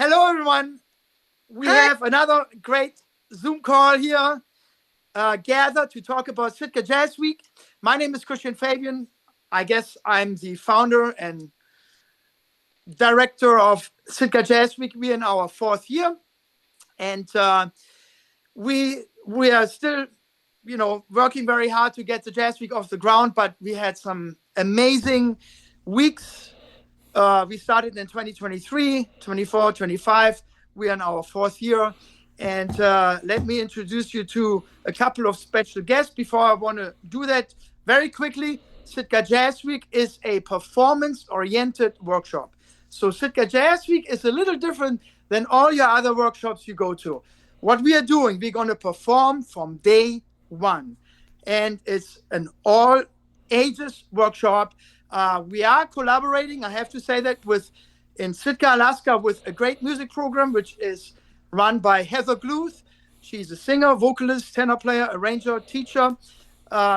Hello, everyone. We have another great Zoom call here, gathered to talk about Sitka Jazz Week. My name is Christian Fabian. I guess I'm the founder and director of Sitka Jazz Week. We're in our fourth year, and we are still, working very hard to get the Jazz Week off the ground. But we had some amazing weeks. We started in 2023, 24, 25. We're in our fourth year. And let me introduce you to a couple of special guests. Before I want to do that very quickly, Sitka Jazz Week is a performance-oriented workshop. So Sitka Jazz Week is a little different than all your other workshops you go to. What we are doing, we're going to perform from day one. And it's an all-ages workshop. We are collaborating, I have to say that, in Sitka, Alaska, with a great music program, which is run by Heather Gluth. She's a singer, vocalist, tenor player, arranger, teacher.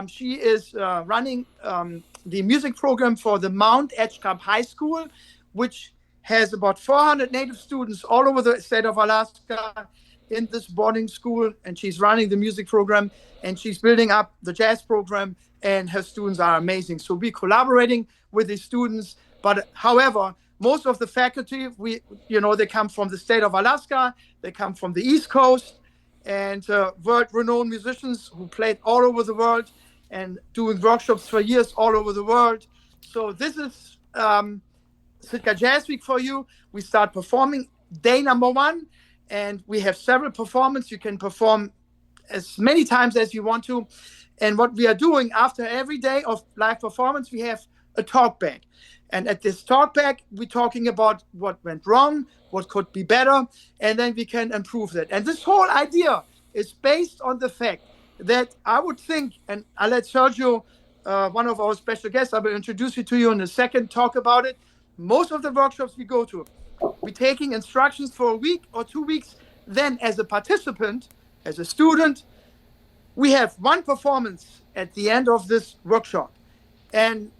She is running the music program for the Mount Edgecumbe High School, which has about 400 native students all over the state of Alaska in this boarding school. And she's running the music program, and she's building up the jazz program, and her students are amazing. So we're collaborating with the students. But however, most of the faculty, they come from the state of Alaska, they come from the East Coast, and world-renowned musicians who played all over the world and doing workshops for years all over the world. So this is Sitka Jazz Week for you. We start performing day number one, and we have several performances. You can perform as many times as you want to. And what we are doing after every day of live performance, we have a talk back. And at this talk back, we're talking about what went wrong, what could be better, and then we can improve that. And this whole idea is based on the fact that I would think, and I'll let Sergio, one of our special guests, I will introduce you to you in a second, talk about it. Most of the workshops we go to, we're taking instructions for a week or 2 weeks. Then as a participant, as a student, we have one performance at the end of this workshop. And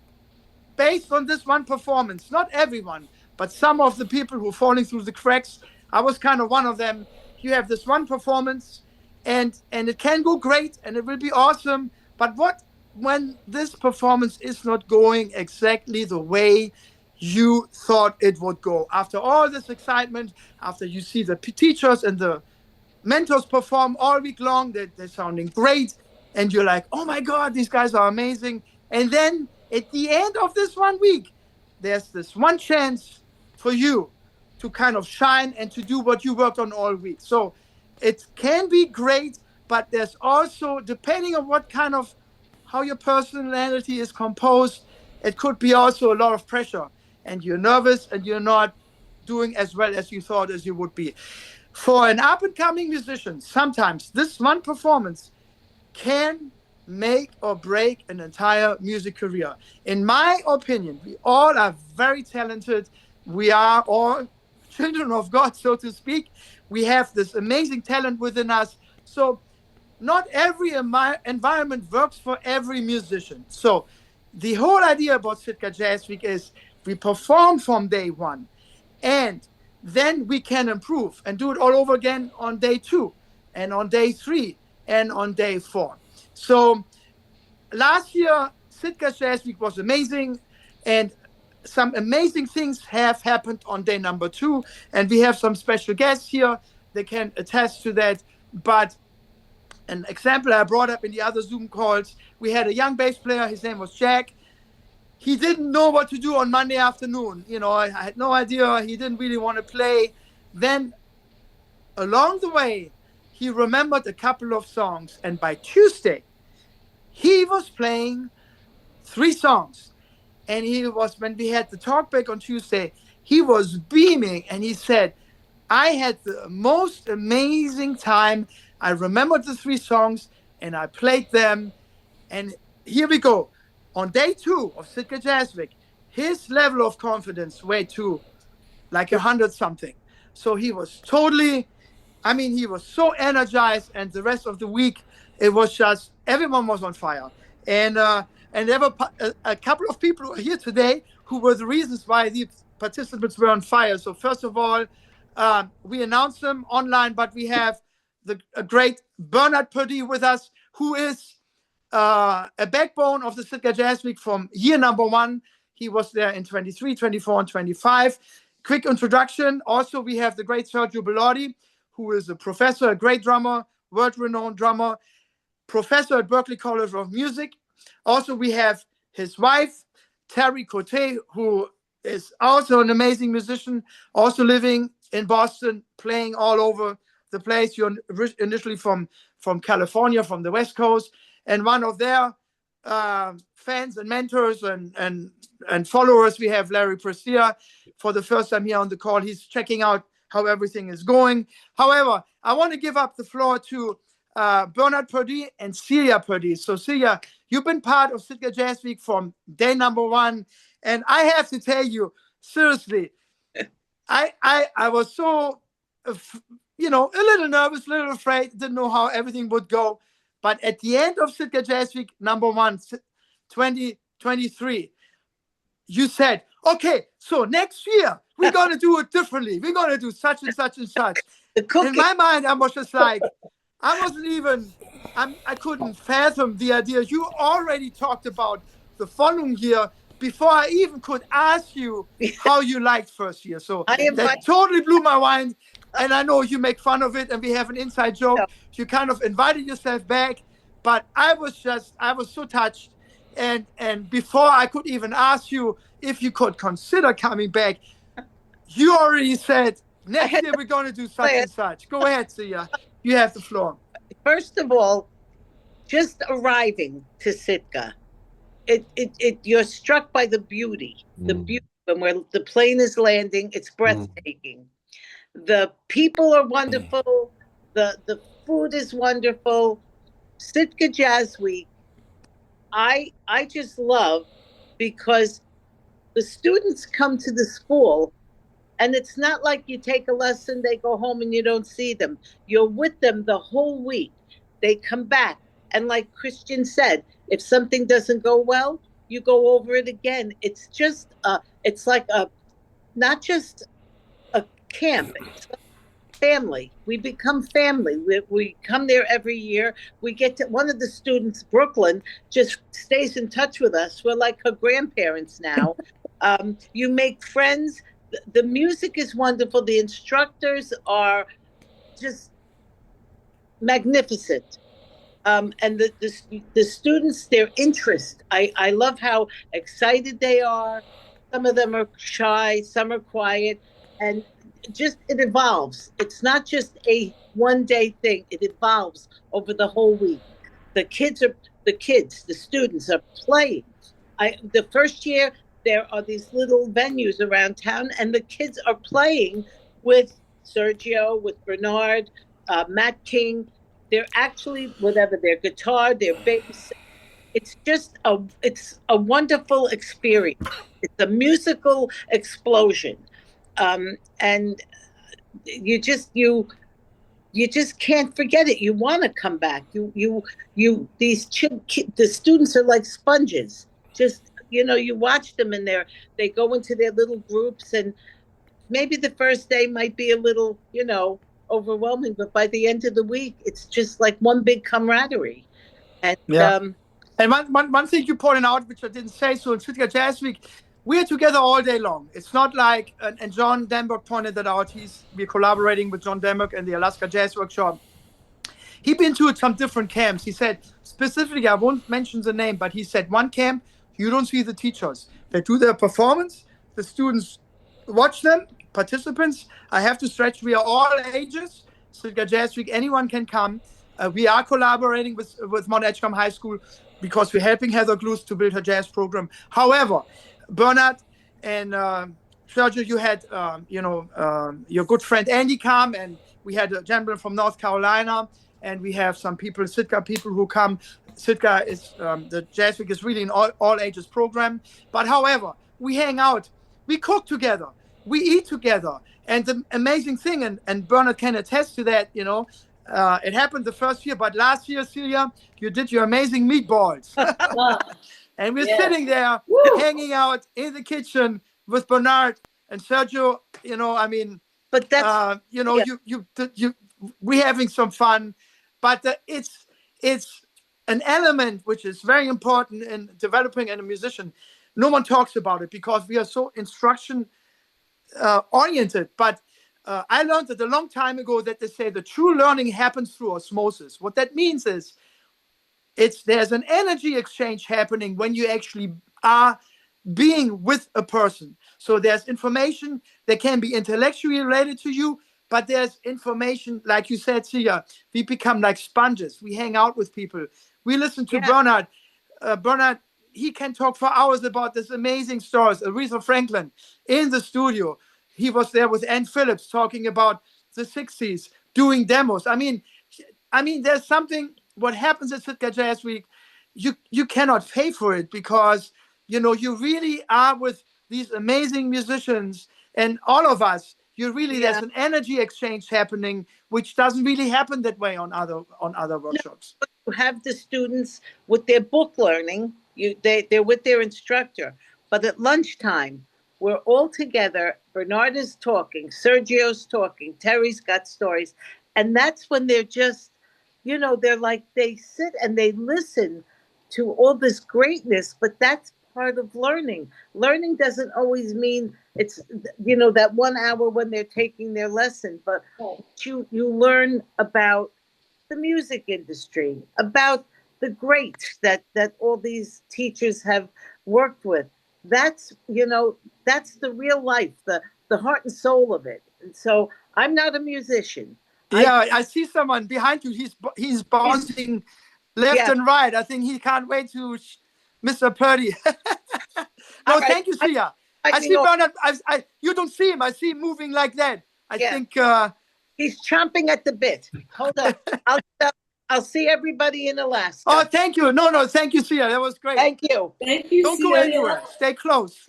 based on this one performance, not everyone, but some of the people who are falling through the cracks, I was kind of one of them. You have this one performance, and it can go great, and it will be awesome. But what when this performance is not going exactly the way you thought it would go? After all this excitement, after you see the teachers and the mentors perform all week long, they're sounding great, and you're like, oh my God, these guys are amazing. And then at the end of this 1 week, there's this one chance for you to kind of shine and to do what you worked on all week. So it can be great, but there's also, depending on how your personality is composed, it could be also a lot of pressure, and you're nervous and you're not doing as well as you thought as you would be. For an up-and-coming musician, sometimes this one performance can make or break an entire music career. In my opinion, we all are very talented. We are all children of God, so to speak. We have this amazing talent within us. So not every environment works for every musician. So the whole idea about Sitka Jazz Week is we perform from day one, and then we can improve and do it all over again on day 2 and on day 3 and on day 4. So last year, Sitka Jazz Week was amazing, and some amazing things have happened on day number 2. And we have some special guests here. They can attest to that. But an example I brought up in the other Zoom calls, we had a young bass player. His name was Jack. He didn't know what to do on Monday afternoon. I had no idea. He didn't really want to play. Then along the way, he remembered a couple of songs. And by Tuesday, he was playing 3 songs. And when we had the talk back on Tuesday, he was beaming. And he said, I had the most amazing time. I remembered the 3 songs and I played them. And here we go. On day 2 of Sitka Jazz Week, his level of confidence went to like 100 something. So he was he was so energized, and the rest of the week, it was just, everyone was on fire. And there were a couple of people who are here today who were the reasons why the participants were on fire. So first of all, We announced them online, but we have a great Bernard PURDIE with us, who is a backbone of the Sitka Jazz Week from year number 1. He was there in 23, 24, and 25. Quick introduction. Also, we have the great Sergio Bellotti, who is a professor, a great drummer, world-renowned drummer, professor at Berklee College of Music. Also, we have his wife, Teri Cote, who is also an amazing musician, also living in Boston, playing all over the place. You're initially from California, from the West Coast, and one of their fans and mentors and followers. We have Larry Prestia for the first time here on the call. He's checking out how everything is going. However, I want to give up the floor to Bernard PURDIE and Celia PURDIE. So Celia, you've been part of Sitka Jazz Week from day number 1. And I have to tell you, seriously, I was so, a little nervous, a little afraid, didn't know how everything would go. But at the end of Sitka Jazz Week number 1, 2023, you said, okay, so next year, we're going to do it differently. We're going to do such and such and such. In my mind, I was just like, I couldn't fathom the idea. You already talked about the following year before I even could ask you how you liked first year. So that totally blew my mind. And I know you make fun of it and we have an inside joke. No. You kind of invited yourself back, but I was so touched. And before I could even ask you if you could consider coming back, you already said, next year we're going to do such and such. Go ahead, Sia. You have the floor. First of all, just arriving to Sitka, you're struck by the beauty. The beauty when the plane is landing, it's breathtaking. The people are wonderful. The food is wonderful. Sitka Jazz Week, I just love because the students come to the school and it's not like you take a lesson, they go home and you don't see them. You're with them the whole week. They come back. And like Christian said, if something doesn't go well, you go over it again. It's just, it's like not just a camp, it's like family. We become family. We come there every year. We get to, one of the students, Brooklyn, just stays in touch with us. We're like her grandparents now. You make friends. The music is wonderful. The instructors are just magnificent. And the students, their interest. I love how excited they are. Some of them are shy, some are quiet, and just it evolves. It's not just a one-day thing. It evolves over the whole week. The students are playing. The first year, there are these little venues around town, and the kids are playing with Sergio, with Bernard, Matt King. They're actually, whatever, their guitar, their bass. It's just a wonderful experience. It's a musical explosion. And you just can't forget it. You want to come back. The students are like sponges. Just, you watch them and they go into their little groups, and maybe the first day might be a little, overwhelming, but by the end of the week, it's just like one big camaraderie. And and one thing you pointed out, which I didn't say, so in Sitka Jazz Week, we're together all day long. It's not like, and John Damberg pointed that out. We're collaborating with John Damberg and the Alaska Jazz Workshop. He's been to some different camps. He said specifically, I won't mention the name, but he said one camp, you don't see the teachers. They do their performance. The students watch them. Participants, I have to stretch. We are all ages. Sitka Jazz Week, anyone can come. We are collaborating with Mount Edgecombe High School because we're helping Heather Gluth to build her jazz program. However, Bernard and Sergio, you had your good friend Andy come, and we had a gentleman from North Carolina, and we have some people, Sitka people who come. Sitka is the Jazz Week is really an all ages program. But however, we hang out, we cook together. We eat together. And the amazing thing, and Bernard can attest to that, it happened the first year, but last year, Celia, you did your amazing meatballs. And we're sitting there, hanging out in the kitchen with Bernard and Sergio. But that's we're having some fun, but it's an element which is very important in developing a musician. No one talks about it because we are so instruction oriented. But I learned it a long time ago that they say the true learning happens through osmosis. What that means is there's an energy exchange happening when you actually are being with a person. So there's information that can be intellectually related to you, but there's information, like you said, Sia, we become like sponges. We hang out with people. We listen to Bernard. Bernard, he can talk for hours about this amazing stories. Aretha Franklin in the studio. He was there with Ann Phillips talking about the 60s, doing demos. I mean, there's something, what happens at Sitka Jazz Week, you cannot pay for it because, you really are with these amazing musicians and all of us. There's an energy exchange happening, which doesn't really happen that way on other workshops. You have the students with their book learning. They're with their instructor. But at lunchtime, we're all together. Bernard is talking. Sergio's talking. Teri's got stories. And that's when they're just, they're like, they sit and they listen to all this greatness. But that's part of learning. Learning doesn't always mean it's, that 1 hour when they're taking their lesson. But you learn about the music industry, about the greats that all these teachers have worked with. That's the real life, the heart and soul of it. And so I'm not a musician. I see someone behind you. He's bouncing left and right. I think he can't wait to Mr. PURDIE. No, right. Thank you, Sia. I see Bernard. You don't see him. I see him moving like that. I think he's chomping at the bit. Hold on. I'll see everybody in Alaska. Oh, thank you. No, thank you, Sia. That was great. Thank you. Thank you, Don't go anywhere. Stay close.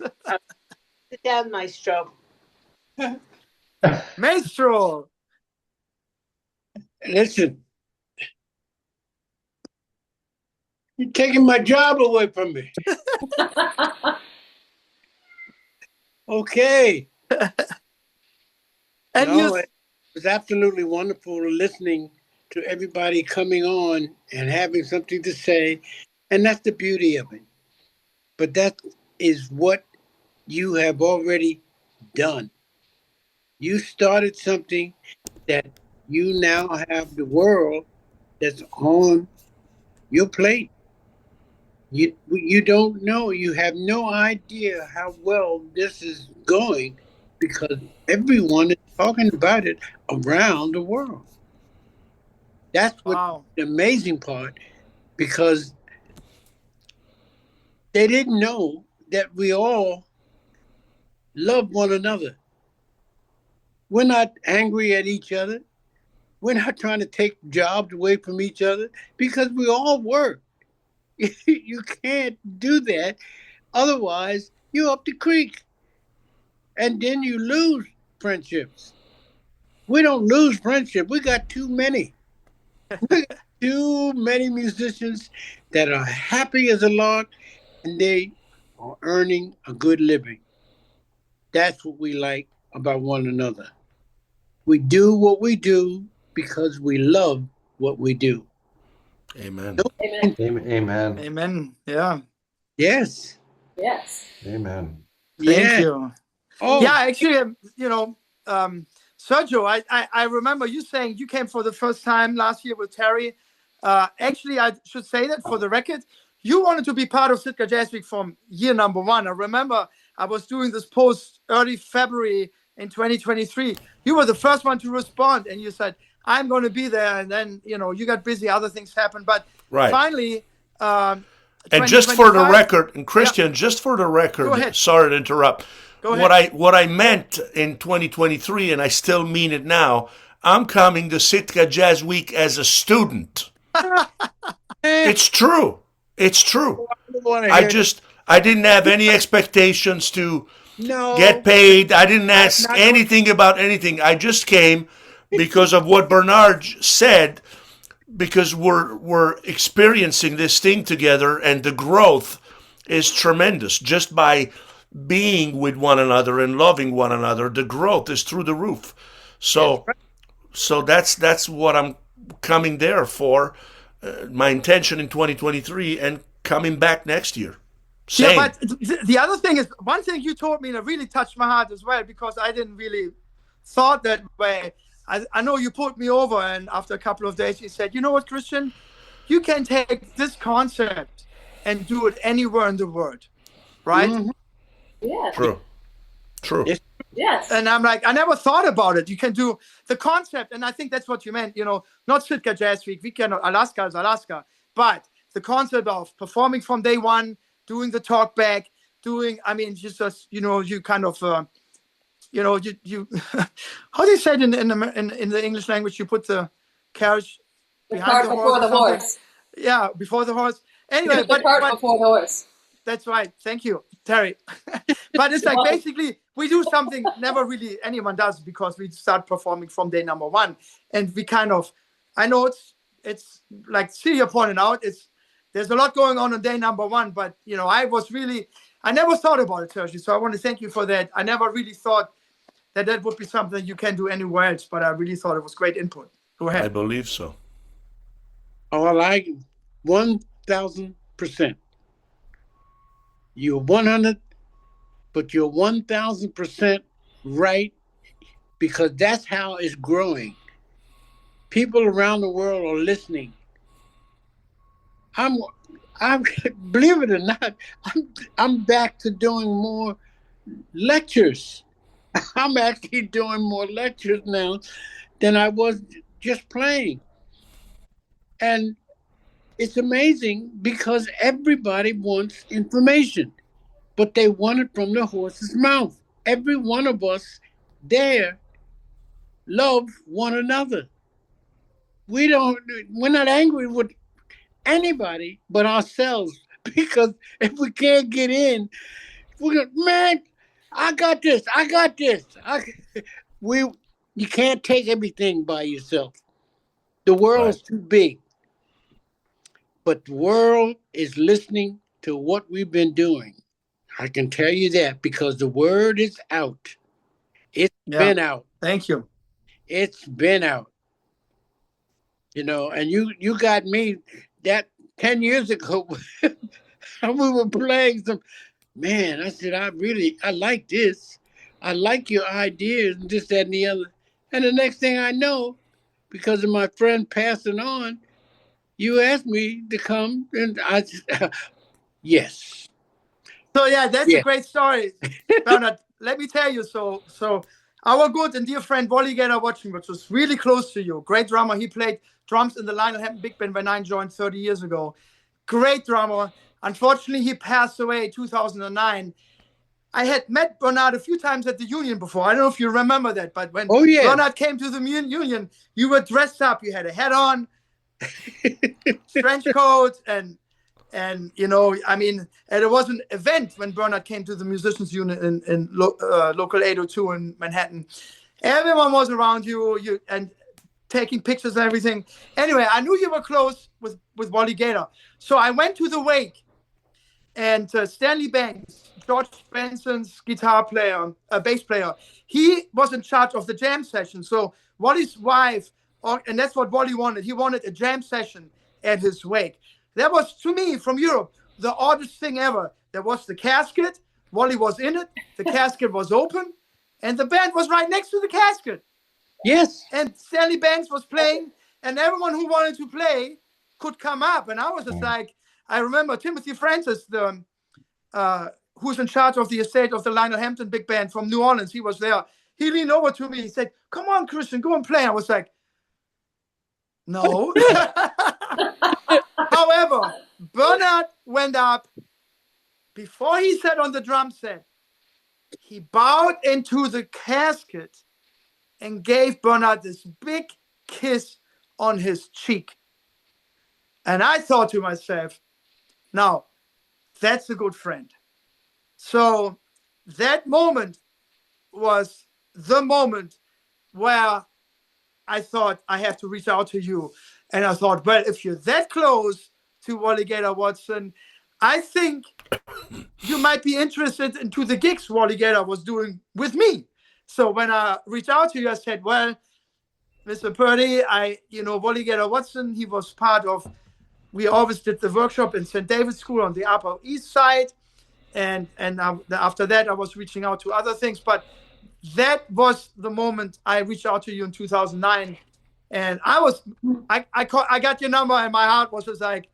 Sit down, Maestro. Maestro. Listen. You're taking my job away from me. Okay. And it was absolutely wonderful listening to everybody coming on and having something to say. And that's the beauty of it. But that is what you have already done. You started something that you now have the world that's on your plate. You don't know. You have no idea how well this is going because everyone is talking about it around the world. That's what the amazing part, because they didn't know that we all love one another. We're not angry at each other. We're not trying to take jobs away from each other because we all work. You can't do that. Otherwise, you're up the creek. And then you lose friendships. We don't lose friendship. We got too many. We got too many musicians that are happy as a lark and they are earning a good living. That's what we like about one another. We do what we do because we love what we do. Amen. Amen. Amen. Amen. Yeah. Yes. Yes. Amen. Thank you. Oh. Yeah, actually, Sergio, I remember you saying you came for the first time last year with Teri. Actually, I should say that for the record, you wanted to be part of Sitka Jazz Week from year number one. I remember I was doing this post early February in 2023. You were the first one to respond, and you said, I'm going to be there. And then, you got busy, other things happened. But finally... and just for the record, and Christian, just for the record, sorry to interrupt. What I meant in 2023, and I still mean it now, I'm coming to Sitka Jazz Week as a student. It's true. It's true. I didn't have any expectations to get paid. I didn't ask anything about anything. I just came because of what Bernard said, because we're experiencing this thing together, and the growth is tremendous just by being with one another and loving one another, the growth is through the roof. So, that's what I'm coming there for. My intention in 2023 and coming back next year. Same. Yeah, but the other thing is, one thing you told me that really touched my heart as well, because I didn't really thought that way. I know you put me over, and after a couple of days, you said, you know what, Christian, you can take this concept and do it anywhere in the world, right? Mm-hmm. Yeah. True. Yes. And I'm like, I never thought about it. You can do the concept, and I think that's what you meant, not Sitka Jazz Week. We cannot, Alaska is Alaska, but the concept of performing from day one, doing the talk back, you kind of, you how do you say it in the English language? You put the carriage behind the horse. Before the horse. Yeah, before the horse. Anyway, the cart before the horse. That's right. Thank you, Teri. But it's like basically we do something never really anyone does, because we start performing from day number one, and we kind of, I know it's like Celia pointed out, there's a lot going on day number one, but I never thought about it, Sergio. So I want to thank you for that. I never really thought that would be something you can do anywhere else, but I really thought it was great input. Go ahead. I believe so. Oh, I like 1,000%. You're 100, but you're 1,000% right, because that's how it's growing. People around the world are listening. I'm believe it or not, I'm back to doing more lectures. I'm actually doing more lectures now than I was just playing. And it's amazing, because everybody wants information, but they want it from the horse's mouth. Every one of us there love one another. We're not angry with anybody but ourselves, because if we can't get in, we're going, man, I got this. You can't take everything by yourself. The world is too big. But the world is listening to what we've been doing. I can tell you that, because the word is out. It's been out. Thank you. It's been out. And you got me that 10 years ago. We were playing some, man, I said, I like this. I like your ideas and this, that, and the other. And the next thing I know, because of my friend passing on, you asked me to come, and I yes. So that's a great story, Bernard. Let me tell you. So our good and dear friend Wally Gator watching, which was really close to you, great drummer. He played drums in the Lionel Hampton Big Band when I joined 30 years ago. Great drummer. Unfortunately, he passed away in 2009. I had met Bernard a few times at the Union before. I don't know if you remember that, but when Bernard came to the Union, you were dressed up. You had a hat on, trench coat, and it was an event when Bernard came to the musicians unit in local 802 in Manhattan. Everyone was around you and taking pictures and everything. Anyway, I knew you were close with Wally Gator. So I went to the wake, and Stanley Banks, George Benson's bass player, he was in charge of the jam session. So Wally's wife, and that's what Wally wanted. He wanted a jam session at his wake. That was, to me, from Europe, the oddest thing ever. There was the casket. Wally was in it. The casket was open, and the band was right next to the casket. Yes. And Stanley Banks was playing, and everyone who wanted to play could come up. And I was just like, I remember Timothy Francis, who's in charge of the estate of the Lionel Hampton Big Band from New Orleans. He was there. He leaned over to me. He said, "Come on, Christian, go and play." I was like, no. However, Bernard went up. Before he sat on the drum set, he bowed into the casket and gave Bernard this big kiss on his cheek. And I thought to myself, now, that's a good friend. So that moment was the moment where I thought I have to reach out to you. And I thought, well, if you're that close to Wally Gator Watson, I think you might be interested into the gigs Wally Gator was doing with me. So when I reached out to you, I said, well, Mr. Purdy, Wally Gator Watson, he was part of, we always did the workshop in St. David's School on the Upper East Side. And after that, I was reaching out to other things. But that was the moment I reached out to you in 2009. And I got your number, and my heart was just like,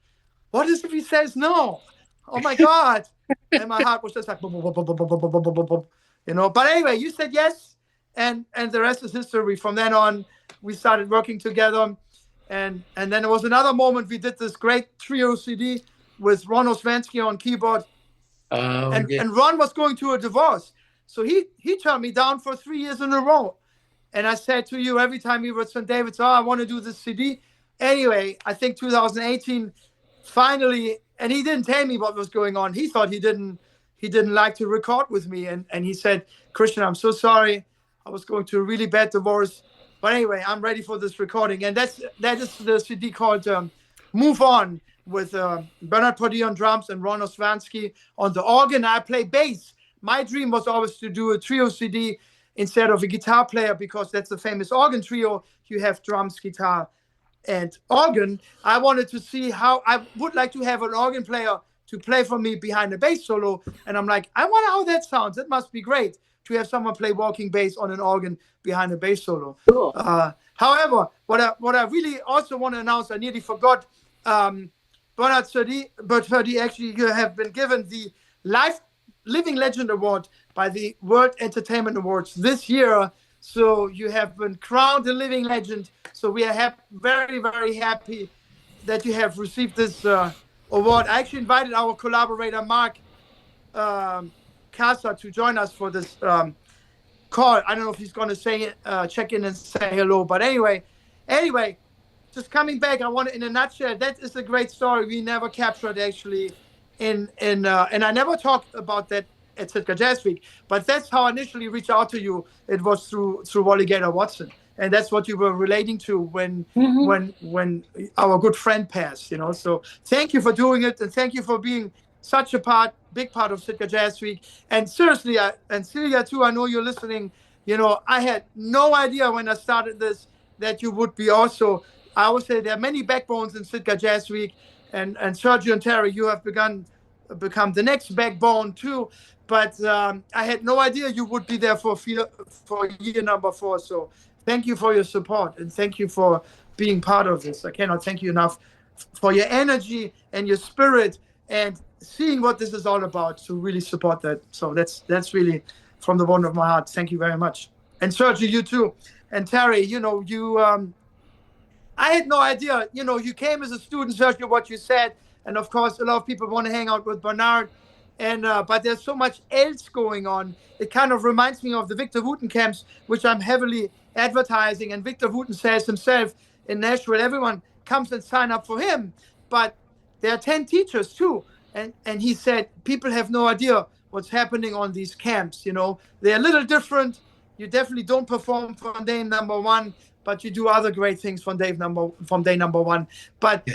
what if he says no? Oh my God. And my heart was just like, boom, boom, boom, boom, boom, boom, boom, boom, boom, boom. But anyway, you said yes. And the rest is history. From then on, we started working together. And then there was another moment. We did this great trio CD with Ron Osvansky on keyboard. And Ron was going through a divorce. So he turned me down for 3 years in a row. And I said to you every time we were at St. David's, I want to do this CD. Anyway, I think 2018, finally, and he didn't tell me what was going on. He thought he didn't like to record with me. And he said, Christian, I'm so sorry. I was going through a really bad divorce. But anyway, I'm ready for this recording. And that is the CD called Move On, with Bernard Purdie on drums and Ron Osvansky on the organ. I play bass. My dream was always to do a trio CD instead of a guitar player, because that's the famous organ trio. You have drums, guitar, and organ. I wanted to see how I would like to have an organ player to play for me behind a bass solo. And I'm like, I wonder how that sounds. It must be great to have someone play walking bass on an organ behind a bass solo. Cool. However, what I really also want to announce, I nearly forgot, Bernard Purdie, actually, you have been given the Living Legend Award by the World Entertainment Awards this year. So you have been crowned a living legend. So we are very, very happy that you have received this award. I actually invited our collaborator, Mark Casa, to join us for this call. I don't know if he's going to check in and say hello. But anyway, just coming back, I want to, in a nutshell, that is a great story we never captured actually and I never talked about that at Sitka Jazz Week, but that's how I initially reached out to you. It was through Wally Gator Watson. And that's what you were relating to when our good friend passed, So thank you for doing it, and thank you for being such a big part of Sitka Jazz Week. And seriously, and Celia too, I know you're listening. I had no idea when I started this that you would be also. I always say there are many backbones in Sitka Jazz Week, and Sergio and Teri, you have become the next backbone too. But I had no idea you would be there for year number 4. So thank you for your support, and thank you for being part of this. I cannot thank you enough for your energy and your spirit and seeing what this is all about, to really support that. So that's really from the bottom of my heart. Thank you very much. And Sergio, you too. And Teri, I had no idea, you came as a student, Sergio, what you said. And of course, a lot of people want to hang out with Bernard. And but there's so much else going on. It kind of reminds me of the Victor Wooten camps, which I'm heavily advertising. And Victor Wooten says himself in Nashville, everyone comes and sign up for him. But there are 10 teachers too. And he said, people have no idea what's happening on these camps. They're a little different. You definitely don't perform from day number 1, but you do other great things from day number 1. But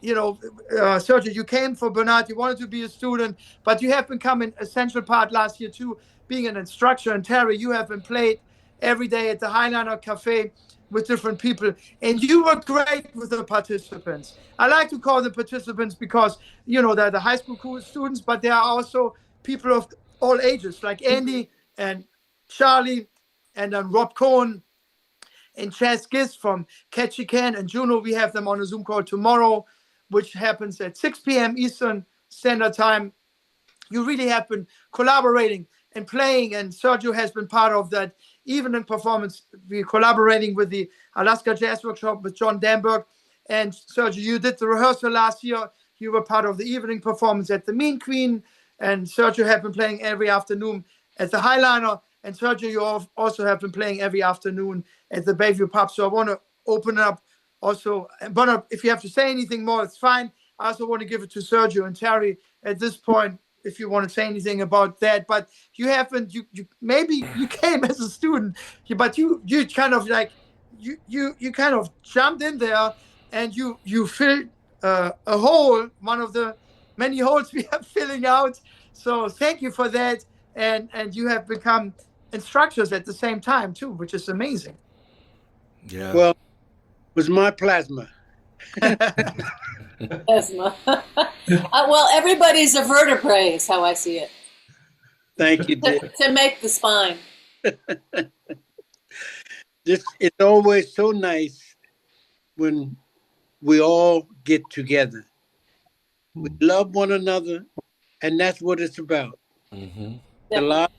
Sergio, you came for Bernard. You wanted to be a student, but you have become an essential part last year too, being an instructor. And Teri, you have been played every day at the Highliner Cafe with different people, and you were great with the participants. I like to call them participants because they're the high school students, but there are also people of all ages, like Andy and Charlie, and then Rob Cohen and Chaz Giss from Ketchikan and Juneau. We have them on a Zoom call tomorrow, which happens at 6 p.m. Eastern Standard Time. You really have been collaborating and playing, and Sergio has been part of that evening performance. We're collaborating with the Alaska Jazz Workshop with John Damberg. And Sergio, you did the rehearsal last year. You were part of the evening performance at the Mean Queen. And Sergio have been playing every afternoon at the Highliner. And Sergio, you also have been playing every afternoon at the Bayview Pub. So I want to open up also. But if you have to say anything more, it's fine. I also want to give it to Sergio and Teri at this point, if you want to say anything about that. But you haven't, you maybe you came as a student, but you kind of like, you kind of jumped in there and you filled a hole, one of the many holes we are filling out. So thank you for that. And you have become instructors at the same time too, which is amazing. Yeah. Well, it was my plasma. Plasma. Well, everybody's a vertebrae is how I see it. Thank you, dear. To make the spine. It's always so nice when we all get together. We love one another, and that's what it's about. Mm-hmm. The love.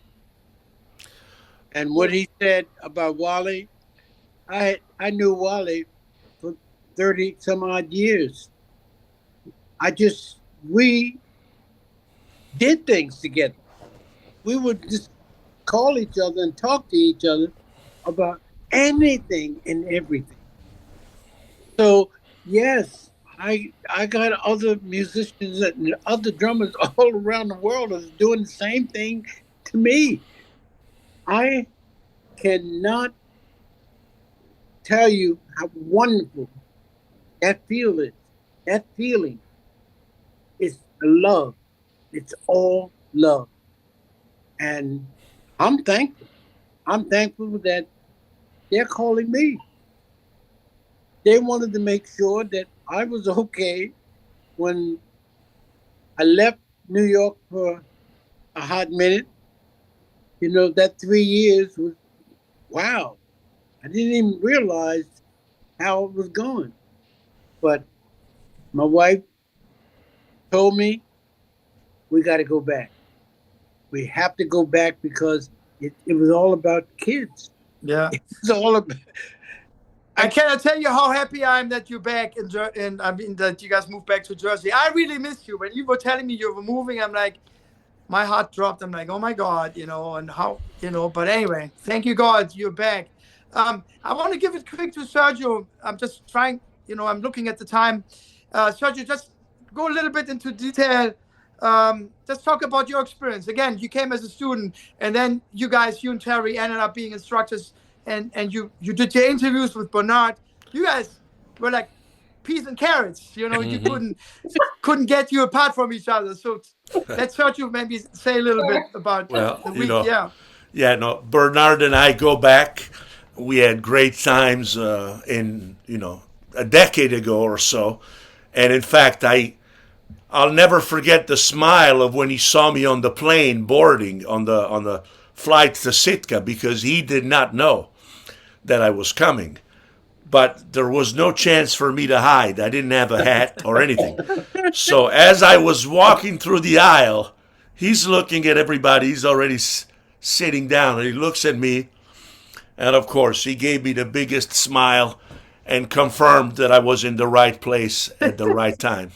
And what he said about Wally, I knew Wally for 30 some odd years. We did things together. We would just call each other and talk to each other about anything and everything. So yes, I got other musicians and other drummers all around the world that's doing the same thing to me. I cannot tell you how wonderful that feeling is. Love. It's all love. And I'm thankful. I'm thankful that they're calling me. They wanted to make sure that I was okay when I left New York for a hot minute. You know, that 3 years was, wow. I didn't even realize how it was going. But my wife told me, we got to go back. We have to go back because it was all about kids. Yeah. It's all about... I cannot tell you how happy I am that you're back that you guys moved back to Jersey. I really missed you. When you were telling me you were moving, I'm like, my heart dropped. I'm like, oh my God, and how, but anyway, thank you, God, you're back. I want to give it quick to Sergio. I'm just trying, I'm looking at the time. Sergio, just go a little bit into detail. Just talk about your experience. Again, you came as a student, and then you and Teri ended up being instructors, and you did your interviews with Bernard. You guys were like peas and carrots. You couldn't get you apart from each other. So let's Sergio maybe say a little bit about the week. Bernard and I go back. We had great times in a decade ago or so, and in fact I'll never forget the smile of when he saw me on the plane boarding on the flight to Sitka, because he did not know that I was coming. But there was no chance for me to hide. I didn't have a hat or anything. So as I was walking through the aisle, he's looking at everybody. He's already sitting down, and he looks at me. And of course, he gave me the biggest smile and confirmed that I was in the right place at the right time.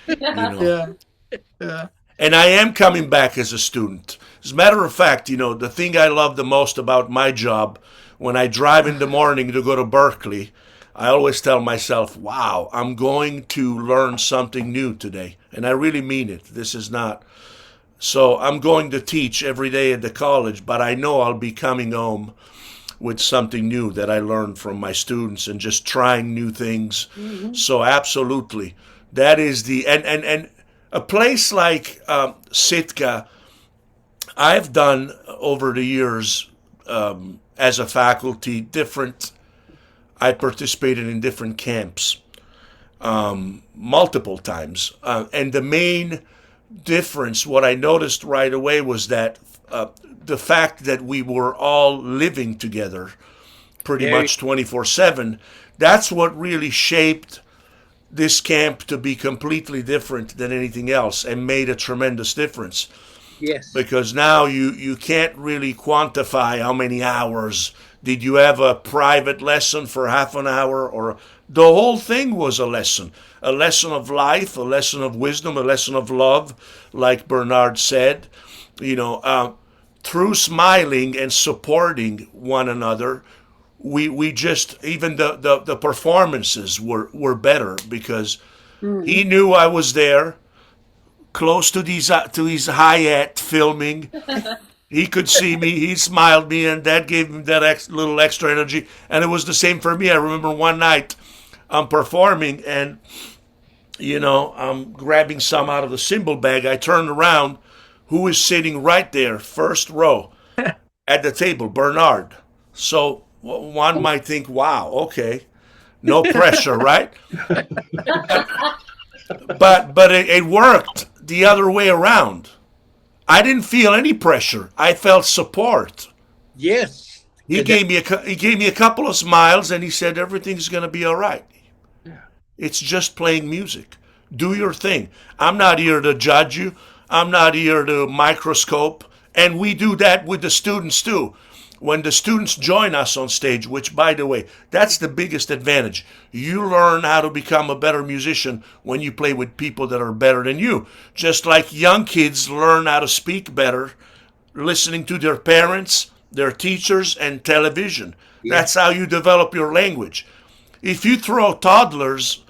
Yeah. And I am coming back as a student. As a matter of fact, the thing I love the most about my job, when I drive in the morning to go to Berkeley, I always tell myself, wow, I'm going to learn something new today. And I really mean it. This is not. So I'm going to teach every day at the college, but I know I'll be coming home with something new that I learned from my students and just trying new things. Mm-hmm. So absolutely. That is and a place like Sitka, I've done over the years as a faculty I participated in different camps multiple times. And the main difference, what I noticed right away, was that the fact that we were all living together pretty much 24/7, that's what really shaped this camp to be completely different than anything else and made a tremendous difference. Yes. Because now you can't really quantify how many hours. Did you have a private lesson for half an hour? Or the whole thing was a lesson of life, a lesson of wisdom, a lesson of love, like Bernard said. Through smiling and supporting one another, we just, even the performances were better, because he knew I was there, close to his hi-hat filming. He could see me, he smiled me, and that gave him that little extra energy. And it was the same for me. I remember one night I'm performing, and I'm grabbing some out of the cymbal bag. I turned around. Who is sitting right there, first row, at the table? Bernard. So one might think, wow, okay, no pressure, right? But it worked the other way around. I didn't feel any pressure. I felt support. Yes. He gave me a couple of smiles, and he said everything's going to be all right. It's just playing music. Do your thing. I'm not here to judge you. I'm not here to microscope. And we do that with the students too. When the students join us on stage, which, by the way, that's the biggest advantage. You learn how to become a better musician when you play with people that are better than you. Just like young kids learn how to speak better listening to their parents, their teachers, and television. Yeah. That's how you develop your language. If you throw toddlers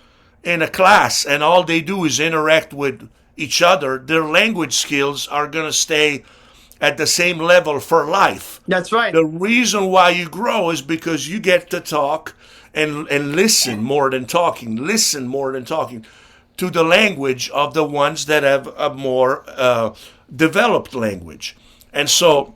in a class and all they do is interact with each other, their language skills are going to stay at the same level for life. That's right. The reason why you grow is because you get to talk and listen more than talking. Listen more than talking to the language of the ones that have a more developed language. And so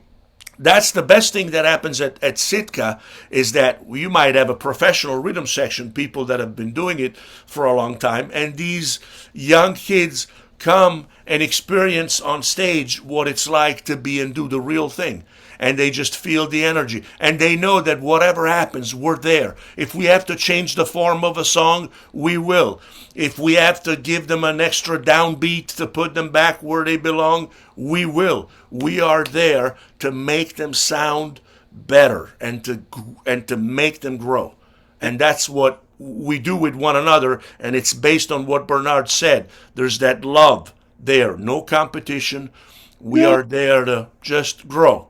that's the best thing that happens at Sitka, is that you might have a professional rhythm section, people that have been doing it for a long time, and these young kids come and experience on stage what it's like to be and do the real thing. And they just feel the energy. And they know that whatever happens, we're there. If we have to change the form of a song, we will. If we have to give them an extra downbeat to put them back where they belong, we will. We are there to make them sound better and to make them grow. And that's what we do with one another, and it's based on what Bernard said. There's that love there, no competition. We are there to just grow.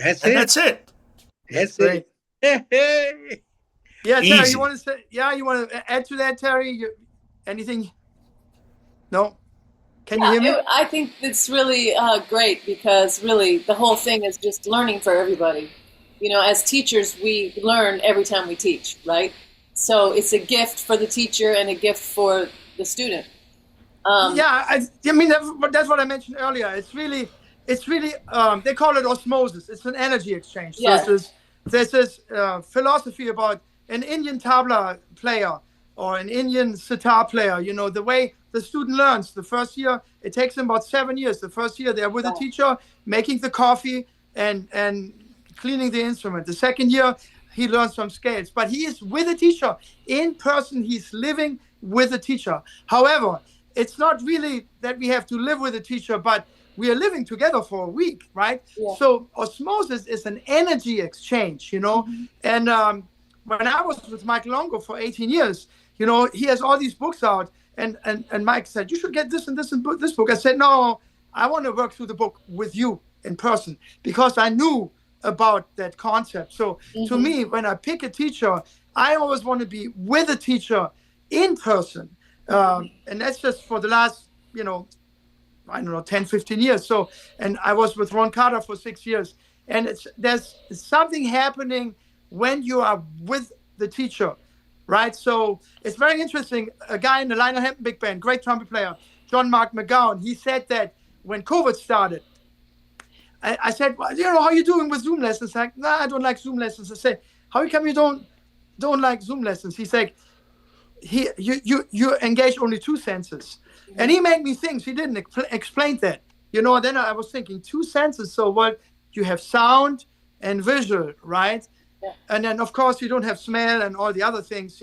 That's and it. That's it. That's Great. it. Yeah, Terry, Easy. you want to say? Yeah, you want to add to that, Terry? Anything? No. Can you hear me? I think it's really great, because really the whole thing is just learning for everybody. As teachers, we learn every time we teach, right? So it's a gift for the teacher and a gift for the student. I mean, that's what I mentioned earlier. It's really, they call it osmosis. It's an energy exchange. Yeah. So there's this philosophy about an Indian tabla player or an Indian sitar player. The way the student learns. The first year, it takes them about 7 years. The first year, they're with a teacher, making the coffee and cleaning the instrument. The second year, he learns some scales. But he is with a teacher. In person, he's living with a teacher. However, it's not really that we have to live with a teacher, but we are living together for a week, right? Yeah. So osmosis is an energy exchange, Mm-hmm. And when I was with Mike Longo for 18 years, he has all these books out, and Mike said, you should get this and this and this book. I said, no, I want to work through the book with you in person, because I knew about that concept. So to me, when I pick a teacher, I always want to be with a teacher in person. And that's just for the last, 10, 15 years. So, and I was with Ron Carter for 6 years. And there's something happening when you are with the teacher, right? So it's very interesting. A guy in the Lionel Hampton Big Band, great trumpet player, John Mark McGowan, he said that when COVID started, I said, well, how are you doing with Zoom lessons? Like, no, I don't like Zoom lessons. I said, how come you don't like Zoom lessons? He's like, you engage only two senses. And he made me think. He didn't explain that. Then I was thinking, two senses. So what? You have sound and visual, right? Yeah. And then, of course, you don't have smell and all the other things,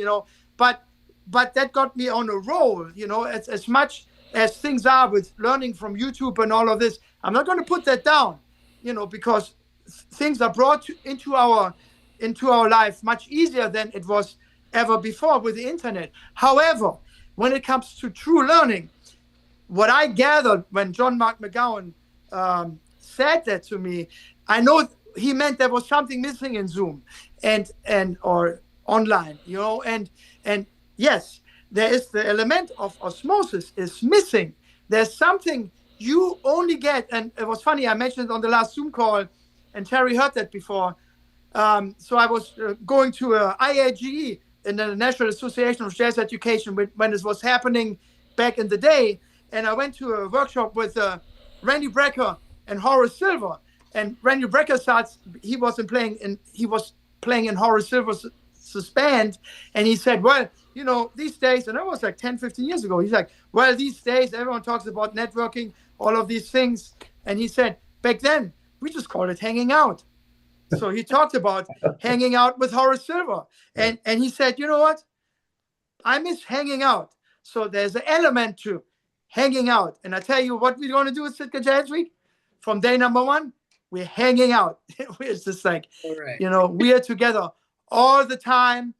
But that got me on a roll, as much as things are with learning from YouTube and all of this. I'm not going to put that down, because things are brought into our life much easier than it was ever before with the internet. However, when it comes to true learning, what I gathered when John Mark McGowan said that to me, I know he meant there was something missing in Zoom and or online, and yes, there is the element of osmosis is missing. There's something you only get, and it was funny, I mentioned it on the last Zoom call, and Terry heard that before. So I was going to a IAGE the National Association of Jazz Education when this was happening back in the day. And I went to a workshop with Randy Brecker and Horace Silver. And Randy Brecker he was playing in Horace Silver's band. And he said, well, you know, these days, and that was like 10, 15 years ago. He's like, well, these days, everyone talks about networking, all of these things. And he said, back then, we just called it hanging out. So he talked about hanging out with Horace Silver. And he said, you know what? I miss hanging out. So there's an element to hanging out. And I tell you what we're going to do with Sitka Jazz Week. From day number one, we're hanging out. It's just like, you know, we are together all the time.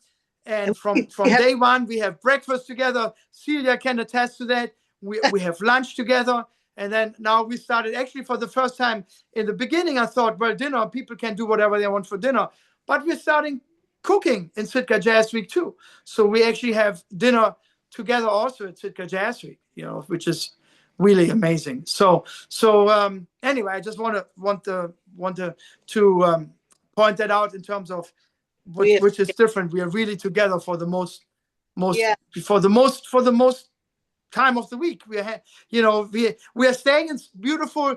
And from day one, we have breakfast together. Celia can attest to that. We have lunch together. And then now we started, actually for the first time in the beginning, I thought, well, dinner, people can do whatever they want for dinner. But we're starting cooking in Sitka Jazz Week too. So we actually have dinner together also at Sitka Jazz Week, you know, which is really amazing. So anyway, I just want to point that out in terms of which is different. We are really together for the most time of the week. We are staying in beautiful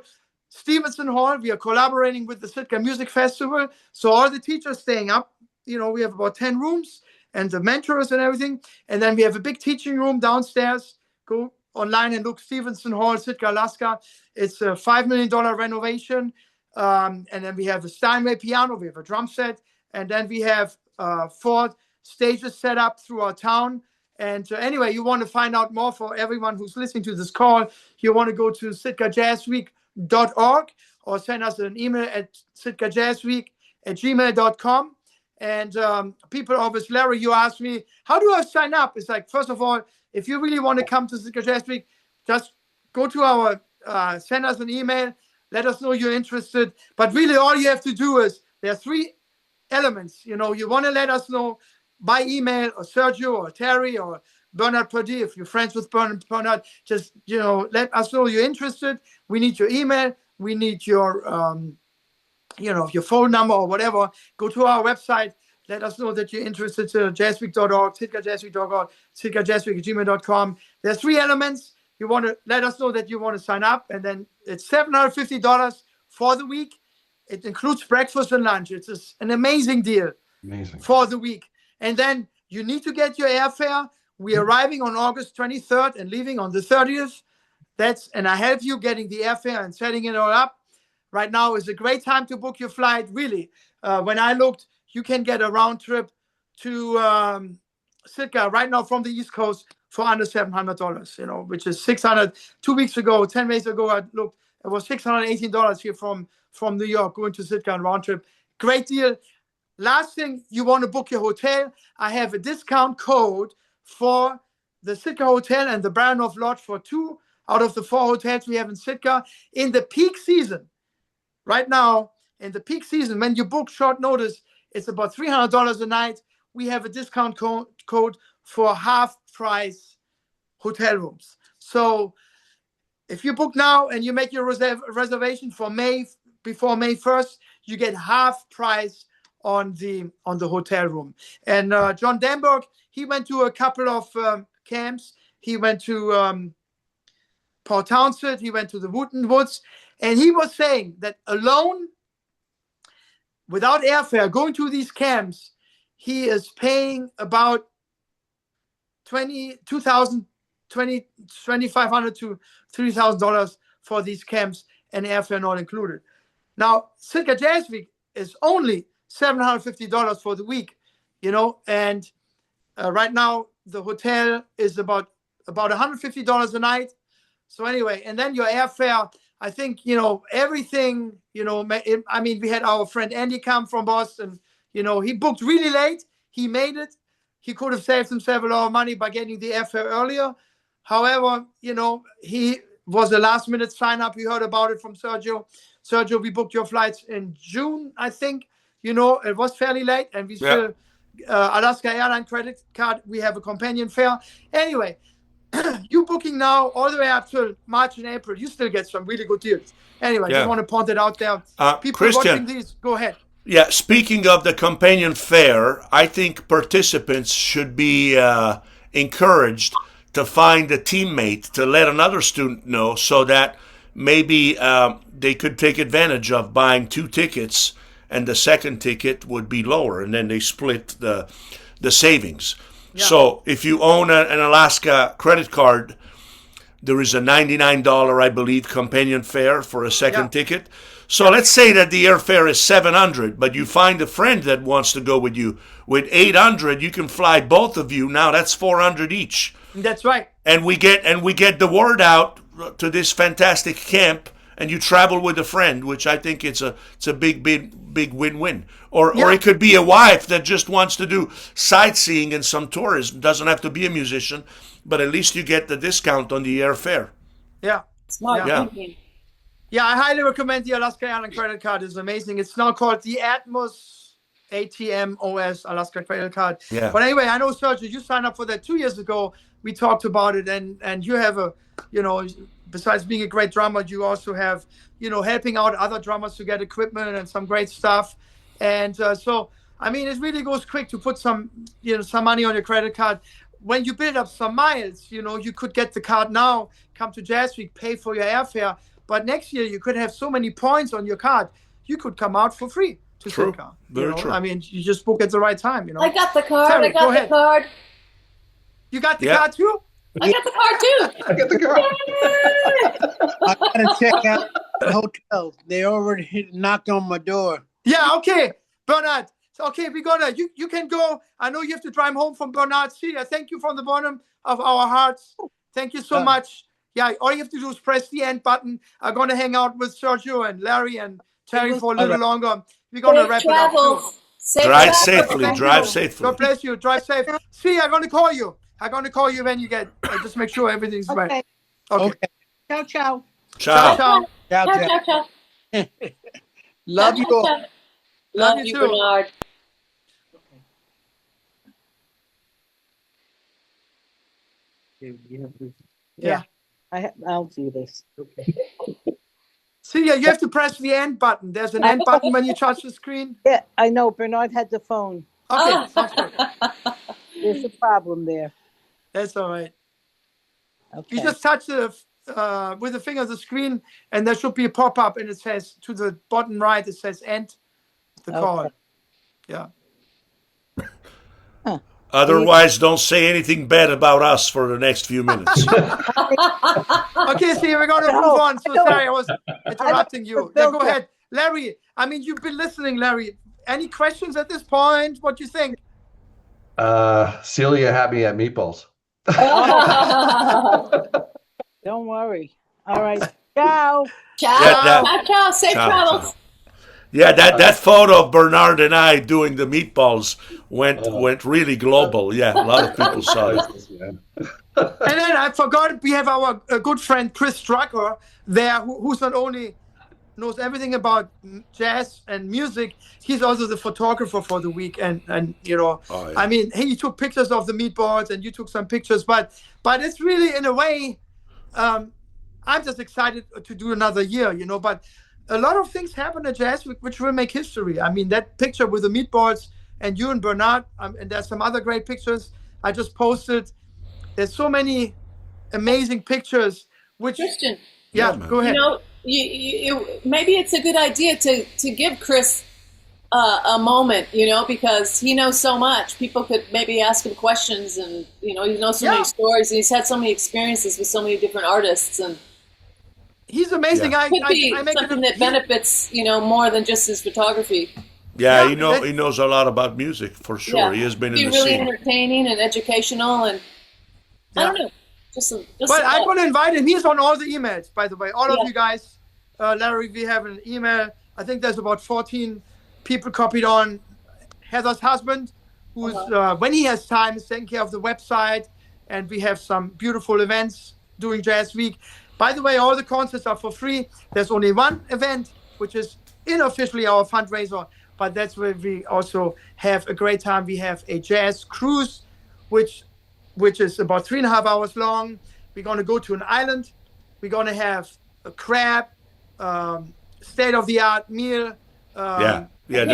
Stevenson Hall. We are collaborating with the Sitka Music Festival. So all the teachers staying up, you know, we have about 10 rooms and the mentors and everything. And then we have a big teaching room downstairs. Go online and look, Stevenson Hall, Sitka, Alaska. It's a $5 million renovation. And then we have a Steinway piano. We have a drum set. And then we have 4 stages set up through our town. And anyway, you want to find out more for everyone who's listening to this call, you want to go to sitkajazzweek.org or send us an email at sitkajazzweek@gmail.com. And people always, Larry, you asked me, how do I sign up? It's like, first of all, if you really want to come to Sitka Jazz Week, just go to our, send us an email, let us know you're interested. But really all you have to do is, there are 3 elements. You know, you want to let us know by email, or Sergio or Teri or Bernard PURDIE, if you're friends with Bernard, just, you know, let us know you're interested. We need your email. We need your, your phone number or whatever. Go to our website. Let us know that you're interested to jazzweek.org, sitkajazzweek.org, sitkajazzweek@gmail.com. There's 3 elements. You want to let us know that you want to sign up, and then it's $750 for the week. It includes breakfast and lunch. It's an amazing deal for the week. And then you need to get your airfare. We're arriving on August 23rd and leaving on the 30th. And I help you getting the airfare and setting it all up. Right now is a great time to book your flight, really. When I looked, you can get a round trip to Sitka right now from the East Coast for under $700, you know, which is $600. 2 weeks ago, 10 days ago, I looked, it was $618 here from New York going to Sitka on round trip. Great deal. Last thing, you want to book your hotel. I have a discount code for the Sitka Hotel and the Baranoff Lodge for 2 out of the 4 hotels we have in Sitka. In the peak season, right now, in the peak season, when you book short notice, it's about $300 a night. We have a discount code for half-price hotel rooms. So if you book now and you make your reservation for before May 1st, you get half price on the hotel room. And John Damberg, he went to a couple of camps. He went to Port Townsend. He went to the Wootton Woods. And he was saying that alone, without airfare, going to these camps, he is paying about $2,500 to $3,000 for these camps, and airfare not included. Now, Sitka Jazz Week is only $750 for the week, you know, and right now the hotel is about $150 a night. So anyway, and then your airfare, I think, you know, everything, you know, I mean, we had our friend Andy come from Boston, you know, he booked really late. He made it. He could have saved himself a lot of money by getting the airfare earlier. However, you know, he was a last minute sign up. You heard about it from Sergio. Sergio, we booked your flights in June, I think. You know, it was fairly late, and we still, Alaska Airline credit card, we have a companion fare. Anyway, you booking now all the way up to March and April, you still get some really good deals. Anyway, I just want to point it out there. People Christian, watching these, go ahead. Yeah, speaking of the companion fair, I think participants should be encouraged to find a teammate to let another student know so that maybe they could take advantage of buying 2 tickets and the second ticket would be lower and then they split the savings. Yeah. So if you own an Alaska credit card, there is a $99, I believe, companion fare for a second ticket. So let's say that the airfare is $700, but you find a friend that wants to go with you. With $800, you can fly both of you. Now that's $400 each. That's right. And we get the word out to this fantastic camp, and you travel with a friend, which I think it's a big win-win. Or it could be a wife that just wants to do sightseeing and some tourism. Doesn't have to be a musician, but at least you get the discount on the airfare. Yeah. Smart thinking. Yeah, I highly recommend the Alaska Airlines credit card. It's amazing. It's now called the Atmos, ATMOS Alaska credit card. Yeah. But anyway, I know, Sergio, you signed up for that 2 years ago. We talked about it, and you have besides being a great drummer, you also have, helping out other drummers to get equipment and some great stuff. And so, I mean, it really goes quick to put some money on your credit card. When you build up some miles, you could get the card now, come to Jazz Week, pay for your airfare. But next year, you could have so many points on your card, you could come out for free to Sitka. Very true. I mean, you just book at the right time, I got the card. Teri, I got the card. You got the card too? I got the card too. I got the card. I gotta check out the hotel. They already knocked on my door. Yeah, okay. Bernard. Okay, we're gonna, you can go. I know you have to drive home from Bernard City. Thank you from the bottom of our hearts. Thank you so much. Yeah, all you have to do is press the end button. I'm going to hang out with Sergio and Larry and Teri for a little longer. We're going to wrap it up. Drive safely. Drive safely. God bless you. Drive safe. See, I'm going to call you. I'm going to call you when you get, just make sure everything's right. Okay. Ciao, ciao. Ciao. Ciao. Ciao, ciao. Love you all. Love you, too. Bernard. Yeah. I'll do this. Okay. See, you have to press the end button. There's an end button when you touch the screen. Yeah, I know. Bernard had the phone. Okay, sounds good. There's a problem there. That's all right. Okay. You just touch the with the finger the screen, and there should be a pop-up, and it says to the bottom right, it says end the call. Yeah. Otherwise, don't say anything bad about us for the next few minutes. Okay, see, we're going to move on. So sorry, I was interrupting you. Yeah, go ahead. Larry, I mean, you've been listening, Larry. Any questions at this point? What do you think? Celia had me at meatballs. Don't worry. All right. Ciao. Ciao. Ciao. Safe travels. Yeah, that photo of Bernard and I doing the meatballs went really global. Yeah, a lot of people saw it. And then I forgot, we have our good friend Chris Strucker there, who's not only knows everything about jazz and music, he's also the photographer for the week. And I mean, he took pictures of the meatballs and you took some pictures, but it's really, in a way, I'm just excited to do another year, but a lot of things happen at Jazz Week which will make history. I mean, that picture with the meatballs and you and Bernard, and there's some other great pictures I just posted. There's so many amazing pictures. Which Christian, go ahead. You maybe it's a good idea to give Chris a moment, because he knows so much. People could maybe ask him questions, and he knows so many stories, and he's had so many experiences with so many different artists, and he's amazing. Could be something that benefits, more than just his photography. Yeah, he knows a lot about music for sure. Yeah. He has been in the really scene. Entertaining and educational, and I don't know. But I'm going to invite him. He's on all the emails, by the way. All of you guys, Larry, we have an email. I think there's about 14 people copied on. Heather's husband, who's when he has time, is taking care of the website, and we have some beautiful events during Jazz Week. By the way, all the concerts are for free. There's only one event, which is unofficially our fundraiser, but that's where we also have a great time. We have a jazz cruise, which is about 3.5 hours long. We're going to go to an island. We're going to have a crab, state-of-the-art meal. Yeah,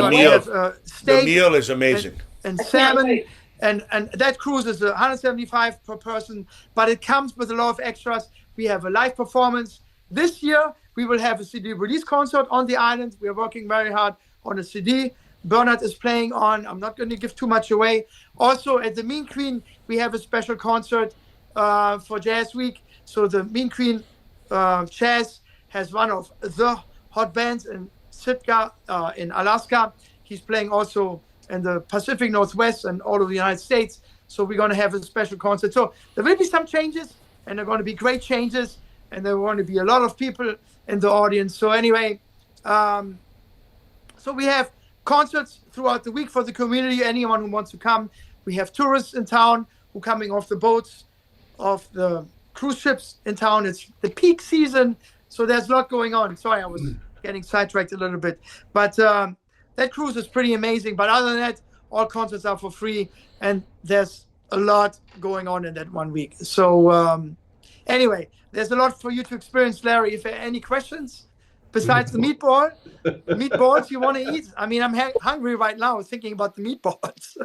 steak, the meal is amazing. And salmon, and that cruise is $175 per person, but it comes with a lot of extras. We have a live performance. This year, we will have a CD release concert on the island. We are working very hard on a CD. Bernard is playing on, I'm not going to give too much away. Also, at the Mean Queen, we have a special concert for Jazz Week. So the Mean Queen Jazz has one of the hot bands in Sitka in Alaska. He's playing also in the Pacific Northwest and all of the United States. So we're going to have a special concert. So there will be some changes, and they're going to be great changes, and there are going to be a lot of people in the audience. So anyway, so we have concerts throughout the week for the community, anyone who wants to come. We have tourists in town who are coming off the boats, off the cruise ships in town. It's the peak season, so there's a lot going on. Sorry, I was getting sidetracked a little bit. But that cruise is pretty amazing. But other than that, all concerts are for free, and there's a lot going on in that 1 week. So anyway, there's a lot for you to experience, Larry. If there are any questions besides the meatballs you want to eat. I mean, I'm hungry right now thinking about the meatballs.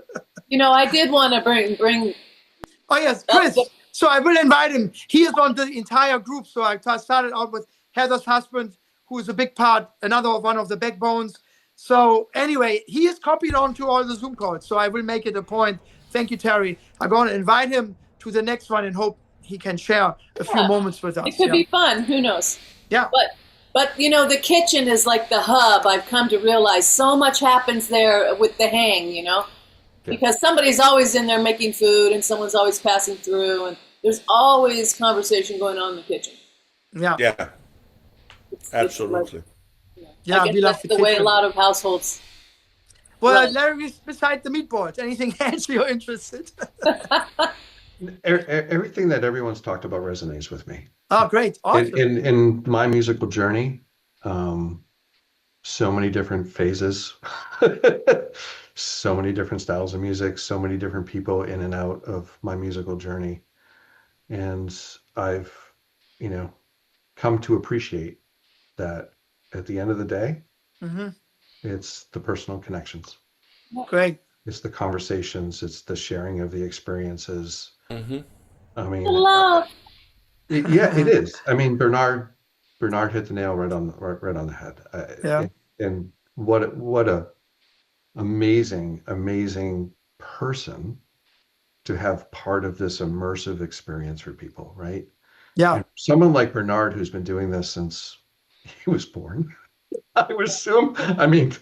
I did want to bring. Oh, yes, Chris. So I will invite him. He is on the entire group. So I started out with Heather's husband, who is a big part, one of the backbones. So anyway, he is copied onto all the Zoom calls. So I will make it a point. Thank you, Teri. I'm going to invite him to the next one and hope he can share a few moments with us. It could be fun. Who knows? Yeah. But the kitchen is like the hub. I've come to realize so much happens there with the hang, because somebody's always in there making food and someone's always passing through, and there's always conversation going on in the kitchen. Yeah. Yeah. Absolutely. I guess that's the way a lot of households. Well, Larry, besides the meatballs, anything else you're interested? Everything that everyone's talked about resonates with me. Oh, great. Awesome. In my musical journey, so many different phases, so many different styles of music, so many different people in and out of my musical journey. And I've, come to appreciate that at the end of the day, it's the personal connections. Great. It's the conversations. It's the sharing of the experiences. I mean, love. Yeah, it is. I mean, Bernard hit the nail right on the head. And what a amazing person to have part of this immersive experience for people, right? Yeah. And someone like Bernard, who's been doing this since he was born, I would assume. I mean,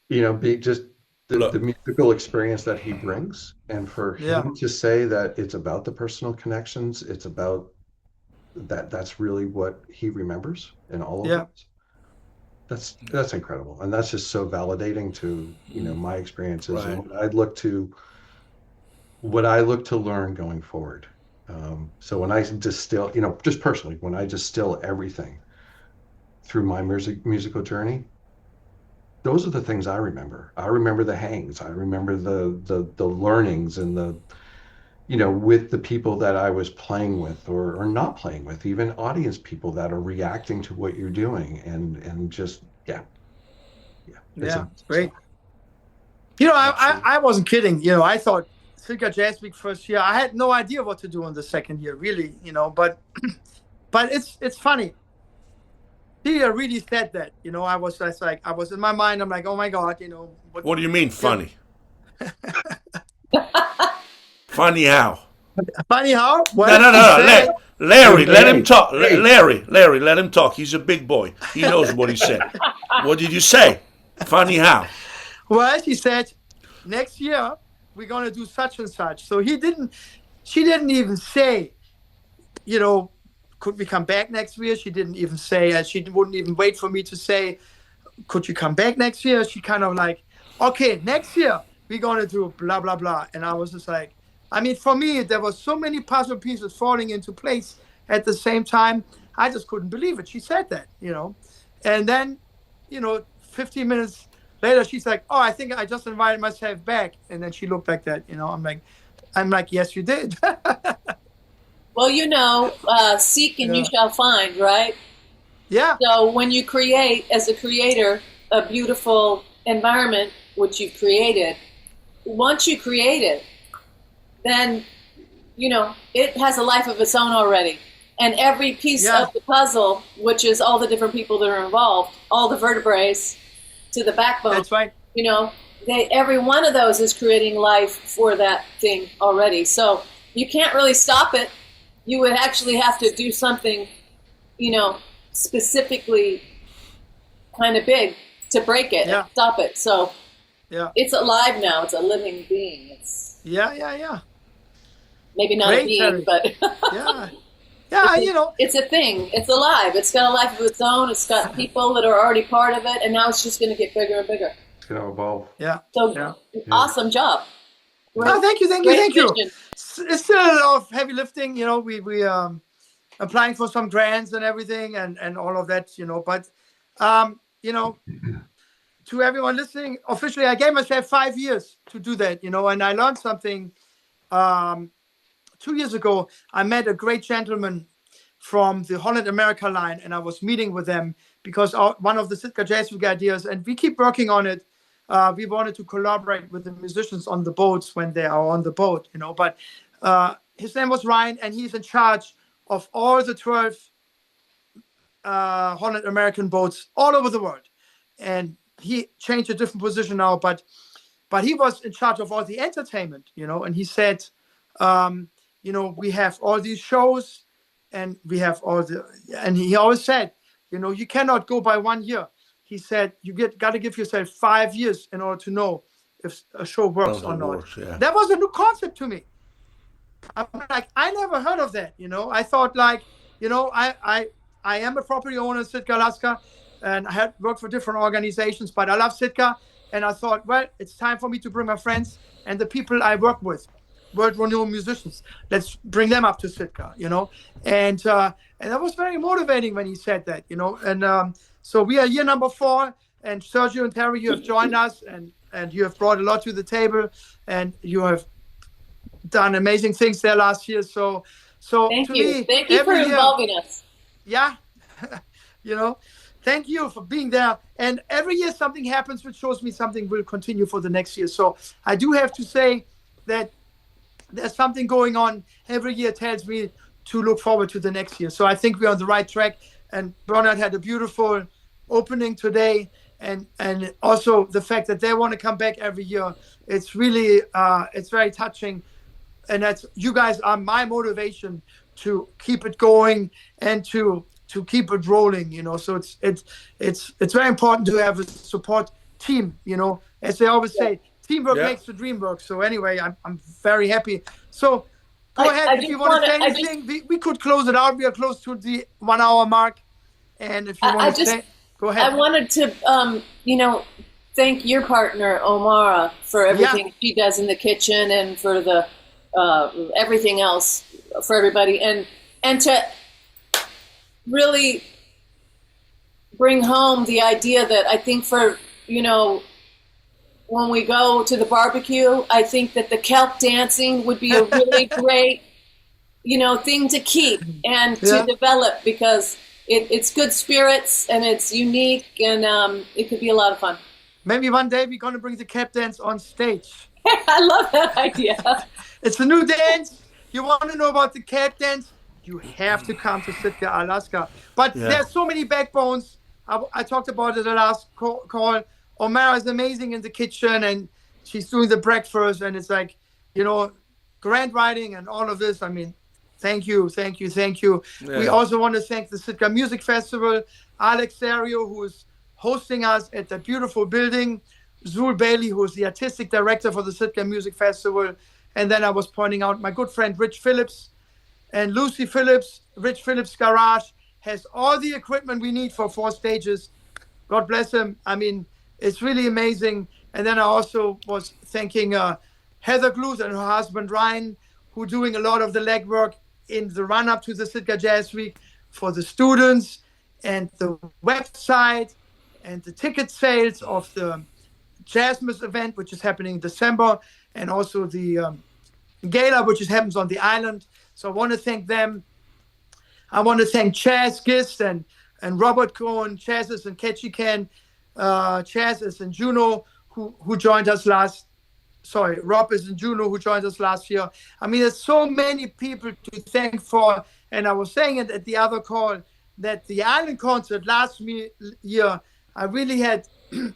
being just the musical experience that he brings, and for him to say that it's about the personal connections, it's about that's really what he remembers in all of it. That's incredible, and that's just so validating to my experiences and what I look to learn going forward. So when I distill, just personally, when I distill everything through my musical journey, those are the things I remember. I remember the hangs. I remember the learnings and with the people that I was playing with or not playing with, even audience people that are reacting to what you're doing and just, great. I wasn't kidding. I thought Sitka Jazz Week first year, I had no idea what to do in the second year, really, but it's funny. He really said that, I was just like, I was in my mind, I'm like, oh my God, What do you mean funny? Funny how? Funny how? No. Larry, let him talk. Larry, let him talk. He's a big boy. He knows what he said. What did you say? Funny how? Well, he said, next year, we're going to do such and such. So she didn't even say, could we come back next year? She didn't even say, she wouldn't even wait for me to say, could you come back next year? She kind of like, okay, next year we're going to do blah, blah, blah. And I was just like, for me, there were so many puzzle pieces falling into place at the same time. I just couldn't believe it. She said that, And then, 15 minutes later, she's like, oh, I think I just invited myself back. And then she looked like that, I'm like, yes, you did. Well, seek and you shall find, right? Yeah. So when you create, as a creator, a beautiful environment, which you've created, once you create it, then, you know, it has a life of its own already. And every piece of the puzzle, which is all the different people that are involved, all the vertebrae to the backbone. That's right. You know, every one of those is creating life for that thing already. So you can't really stop it. You would actually have to do something, you know, specifically kind of big to break it and stop it. So it's alive now. It's a living being. It's maybe not a being, Teri. But you know, it's a thing. It's alive. It's got a life of its own. It's got people that are already part of it, and now it's just going to get bigger and bigger. It's going to evolve. So awesome job. Thank you. It's still a lot of heavy lifting. You know, we applying for some grants and everything, and all of that. You know, but you know, to everyone listening, officially, I gave myself 5 years to do that. You know, and I learned something. 2 years ago, I met a great gentleman from the Holland America line, and I was meeting with them because one of the Sitka Jazz Week ideas, and we keep working on it. We wanted to collaborate with the musicians on the boats when they are on the boat, you know. But his name was Ryan, and he's in charge of all the 12 Holland American boats all over the world. And he changed a different position now, but he was in charge of all the entertainment, you know. And he said, you know, we have all these shows, and we have all the, and he always said, you know, you cannot go by 1 year. He said, you got to give yourself 5 years in order to know if a show works or not. That was a new concept to me. I'm like, I never heard of that, you know. I thought, like, you know, I am a property owner in Sitka, Alaska, and I had worked for different organizations, but I love Sitka. And I thought, well, it's time for me to bring my friends and the people I work with, world-renowned musicians. Let's bring them up to Sitka, you know. And that was very motivating when he said that, you know. And so we are year number 4, and Sergio and Teri, you have joined us, and you have brought a lot to the table, and you have done amazing things there last year. So thank you for involving us. Yeah, you know, thank you for being there. And every year something happens which shows me something will continue for the next year. So I do have to say that there's something going on every year, tells me to look forward to the next year. So I think we're on the right track. And Bernard had a beautiful opening today. And also the fact that they want to come back every year. It's really, it's very touching. And that's, you guys are my motivation to keep it going and to keep it rolling, you know. So it's very important to have a support team, you know, as they always say, teamwork makes the dream work. So anyway, I'm very happy. So go ahead. If you want to say anything, we could close it out. We are close to the 1 hour mark. And if you want to say, go ahead. I wanted to, you know, thank your partner, Omara, for everything she does in the kitchen and for the everything else for everybody. And to really bring home the idea that I think for, you know, when we go to the barbecue, I think that the kelp dancing would be a really great, you know, thing to keep and to develop, because it's good spirits and it's unique, and it could be a lot of fun. Maybe one day we're going to bring the kelp dance on stage. I love that idea. It's a new dance. You want to know about the kelp dance? You have to come to Sitka, Alaska. But there's so many backbones. I talked about it the last call. Omara is amazing in the kitchen, and she's doing the breakfast, and it's like, you know, grant writing and all of this. I mean, thank you. Yeah. We also want to thank the Sitka Music Festival, Alex Serio, who is hosting us at the beautiful building, Zul Bailey, who is the artistic director for the Sitka Music Festival, and then I was pointing out my good friend Rich Phillips and Lucy Phillips. Rich Phillips' garage has all the equipment we need for 4 stages. God bless him. I mean, it's really amazing. And then I also was thanking Heather Gluth and her husband Ryan, who are doing a lot of the legwork in the run-up to the Sitka Jazz Week for the students, and the website and the ticket sales of the Jazzmas event, which is happening in December, and also the gala, which happens on the island. So I want to thank them. I want to thank Chaz Gist and Robert Cohen, Chaz's and Ketchikan, Chaz is in Juneau, who joined us Rob is in Juneau, who joined us last year. I mean, there's so many people to thank for. And I was saying it at the other call that the Island concert last year, I really had,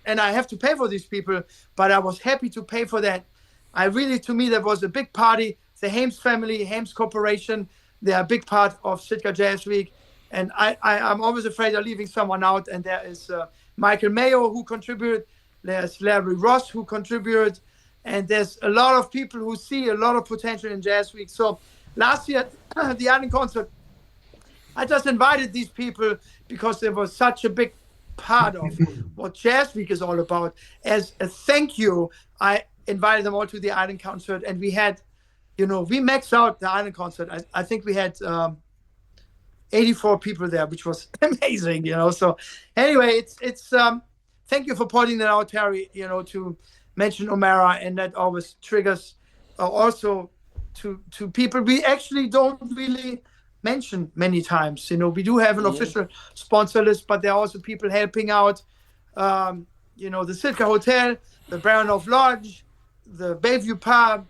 and I have to pay for these people, but I was happy to pay for that. To me, that was a big party. The Hames family, Hames Corporation, they are a big part of Sitka Jazz Week. And I'm always afraid of leaving someone out. And there is Michael Mayo, who contributed. There's Larry Ross, who contributed. And there's a lot of people who see a lot of potential in Jazz Week. So last year, the Island concert, I just invited these people because they were such a big part of what Jazz Week is all about. As a thank you, I invited them all to the Island concert. And we had, we maxed out the Island concert. I think we had 84 people there, which was amazing, So anyway, it's thank you for pointing that out, Teri, to mention O'Mara, and that always triggers also to people we actually don't really mention many times. We do have an official sponsor list, but there are also people helping out. The Sitka Hotel, the Baranoff Lodge, the Bayview Pub,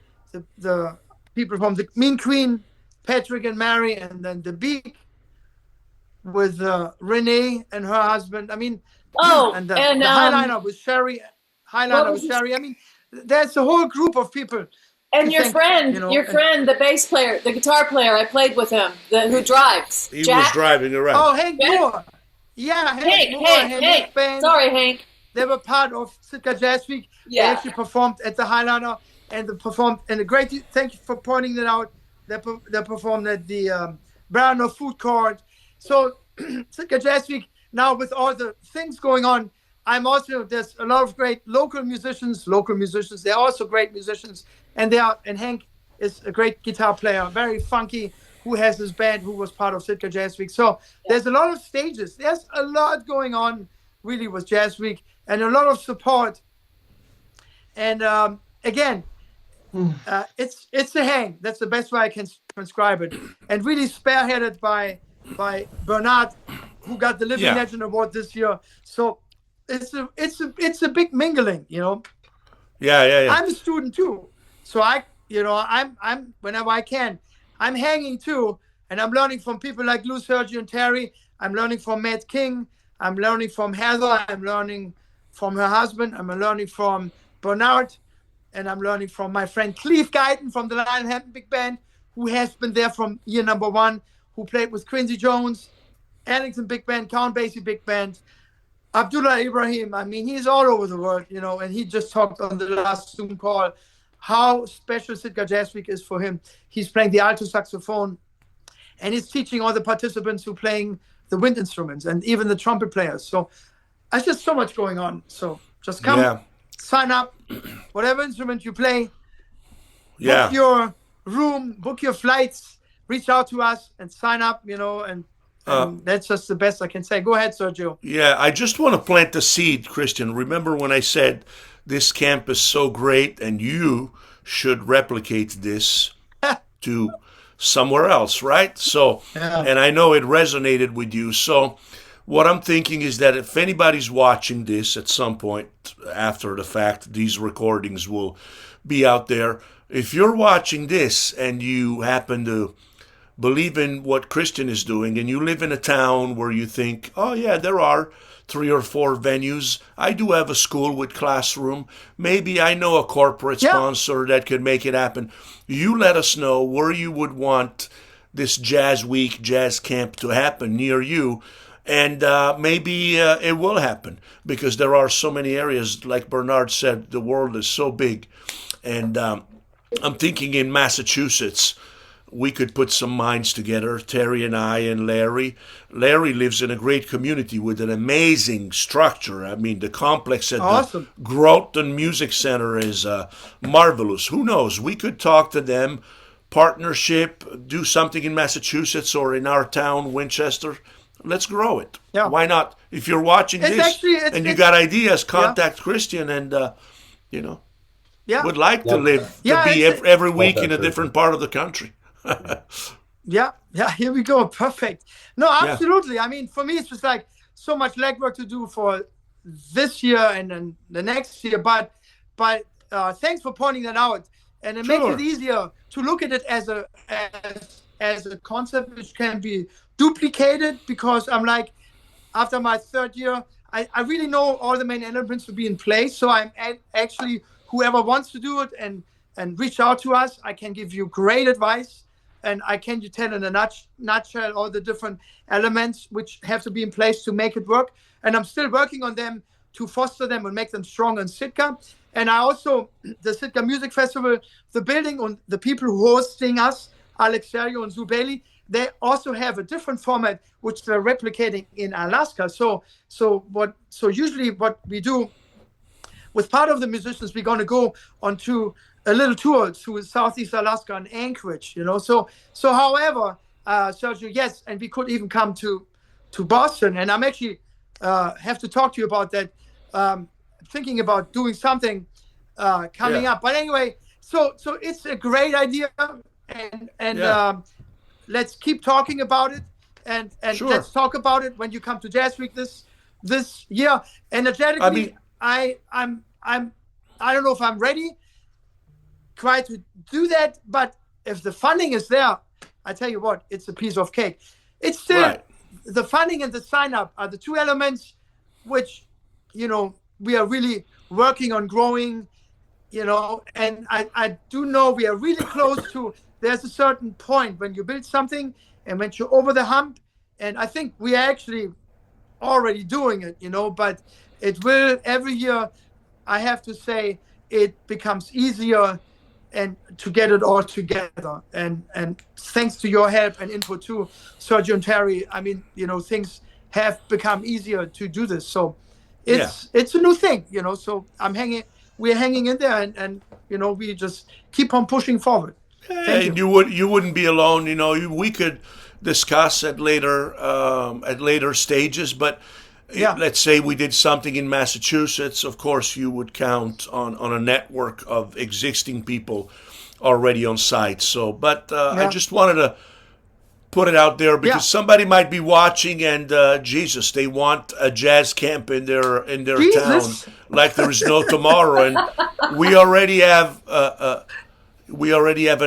the people from the Mean Queen, Patrick and Mary, and then the Beak with Renee and her husband. I mean, and the Highliner with Sherry. I mean, there's a whole group of people. And your friend, the bass player, the guitar player, I played with him, who drives. He was driving around. Oh, Hank Moore. Yeah, Hank. Band. Sorry, Hank. They were part of Sitka Jazz Week. Yeah. They actually performed at the Highliner, and they performed. And thank you for pointing that out. They performed at the Brown Food Court. So Sitka Jazz Week now, with all the things going on, there's a lot of great local musicians. They're also great musicians, and Hank is a great guitar player, very funky, who has his band, who was part of Sitka Jazz Week. So there's a lot of stages. There's a lot going on, really, with Jazz Week, and a lot of support. And again, it's a hang. That's the best way I can transcribe it. And really spearheaded by Bernard, who got the Living Legend Award this year. So it's a big mingling, Yeah. I'm a student too, so I'm whenever I can, I'm hanging too, and I'm learning from people like Lou, Sergio, and Teri. I'm learning from Matt King. I'm learning from Heather. I'm learning from her husband. I'm learning from Bernard, and I'm learning from my friend Cleave Guytton from the Lionhampton Big Band, who has been there from year number 1, who played with Quincy Jones, Ellington Big Band, Count Basie Big Band. Abdullah Ibrahim, I mean, he's all over the world, and he just talked on the last Zoom call how special Sitka Jazz Week is for him. He's playing the alto saxophone, and he's teaching all the participants who are playing the wind instruments and even the trumpet players. So there's just so much going on. So just come, sign up, whatever instrument you play, book your room, book your flights, reach out to us and sign up, and that's just the best I can say. Go ahead, Sergio. Yeah, I just want to plant the seed, Christian. Remember when I said this camp is so great and you should replicate this to somewhere else, right? So, and I know it resonated with you. So what I'm thinking is that if anybody's watching this at some point after the fact, these recordings will be out there. If you're watching this and you happen to believe in what Christian is doing, and you live in a town where you think, oh yeah, there are 3 or 4 venues. I do have a school with classroom. Maybe I know a corporate sponsor that could make it happen. You let us know where you would want this Jazz Week, Jazz Camp to happen near you. And maybe it will happen, because there are so many areas. Like Bernard said, the world is so big. And I'm thinking in Massachusetts, we could put some minds together, Teri and I and Larry. Larry lives in a great community with an amazing structure. I mean, the complex at the Guytton Music Center is marvelous. Who knows? We could talk to them, partnership, do something in Massachusetts or in our town, Winchester. Let's grow it. Yeah. Why not? If you're watching and you got ideas, contact Christian and, would like to live, to be every week in a different part of the country. Here we go. Perfect. No, absolutely. I mean, for me, it's just like so much legwork to do for this year and then the next year. But thanks for pointing that out. And it makes it easier to look at it as a concept which can be duplicated, because I'm like, after my third year, I really know all the main elements to be in place. So I'm actually, whoever wants to do it and reach out to us, I can give you great advice. And I can tell in a nutshell all the different elements which have to be in place to make it work. And I'm still working on them to foster them and make them strong in Sitka. And I also, the Sitka Music Festival, the building and the people who hosting us, Alex Sergio and Zu Bailey, they also have a different format which they're replicating in Alaska. So usually what we do with part of the musicians, we're going to go onto a little tour to Southeast Alaska and Anchorage, So however, Sergio, yes, and we could even come to Boston. And I'm actually have to talk to you about that. Thinking about doing something coming up. But anyway, so it's a great idea, and let's keep talking about it, and let's talk about it when you come to Jazz Week this year. Energetically, I don't know if I'm ready quite to do that, but if the funding is there, I tell you what, it's a piece of cake. It's still the funding and the sign up are the two elements which we are really working on growing, and I do know we are really close to, there's a certain point when you build something and when you're over the hump, and I think we are actually already doing it, but it will every year, I have to say, it becomes easier and to get it all together. And thanks to your help and input too, Sergio and Teri, I mean, things have become easier to do this. So it's a new thing, so we're hanging in there, and we just keep on pushing forward. And you wouldn't be alone. We could discuss at later stages, but let's say we did something in Massachusetts. Of course, you would count on a network of existing people already on site. So, but I just wanted to put it out there because somebody might be watching, and Jesus, they want a jazz camp in their town like there is no tomorrow. And we already have a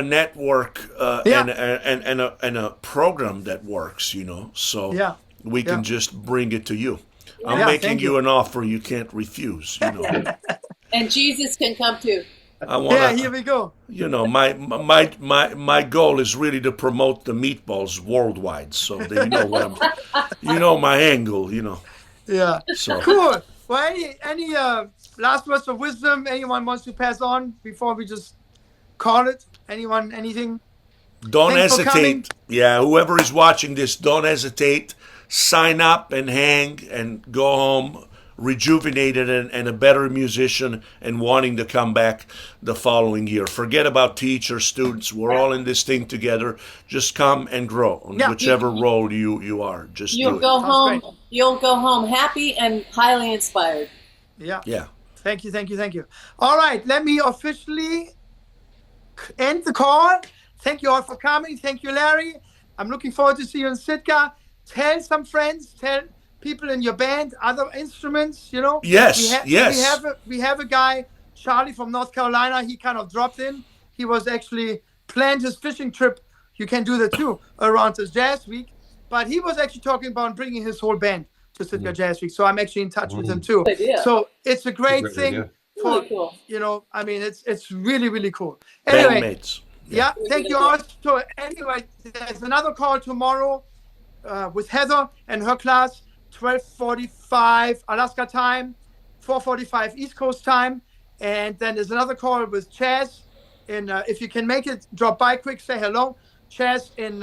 network and a program that works. So we can just bring it to you. I'm making you an offer you can't refuse. And Jesus can come too. I want here we go. My goal is really to promote the meatballs worldwide, so they know what I'm. My angle. Yeah. So cool. Well, any last words of wisdom anyone wants to pass on before we just call it? Anyone? Anything? Don't hesitate. Yeah, whoever is watching this, don't hesitate. Sign up and hang and go home rejuvenated and a better musician and wanting to come back the following year. Forget about teachers, students. We're all in this thing together. Just come and grow in whichever role you are. You'll go home. You'll go home happy and highly inspired. Yeah. Thank you. All right, let me officially end the call. Thank you all for coming. Thank you, Larry. I'm looking forward to see you in Sitka. Tell some friends, tell people in your band, other instruments, Yes, we have a guy, Charlie from North Carolina. He kind of dropped in. He was actually planned his fishing trip. You can do that too around this Jazz Week. But he was actually talking about bringing his whole band to Sitka Jazz Week. So I'm actually in touch with him too. So it's a great thing. Really cool. I mean, it's really, really cool. Anyway, bandmates. Yeah, thank you all. So anyway, there's another call tomorrow with Heather and her class, 12:45 Alaska time, 4:45 East Coast time. And then there's another call with Chaz. And if you can make it, drop by quick, say hello. Chaz in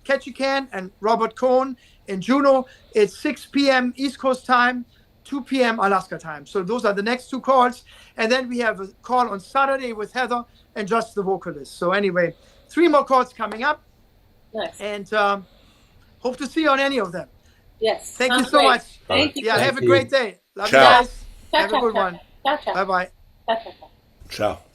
Ketchikan and Robert Cohen in Juneau. It's 6 p.m. East Coast time, 2 p.m. Alaska time. So those are the next two calls. And then we have a call on Saturday with Heather and just the vocalist. So anyway, 3 more calls coming up. Nice. And hope to see you on any of them. Yes. Thank you so much. Thank you. Yeah, have a great day. Love Ciao. you guys. Ciao, Have a good one. Ciao, ciao. Bye-bye. Ciao, ciao, ciao. Ciao.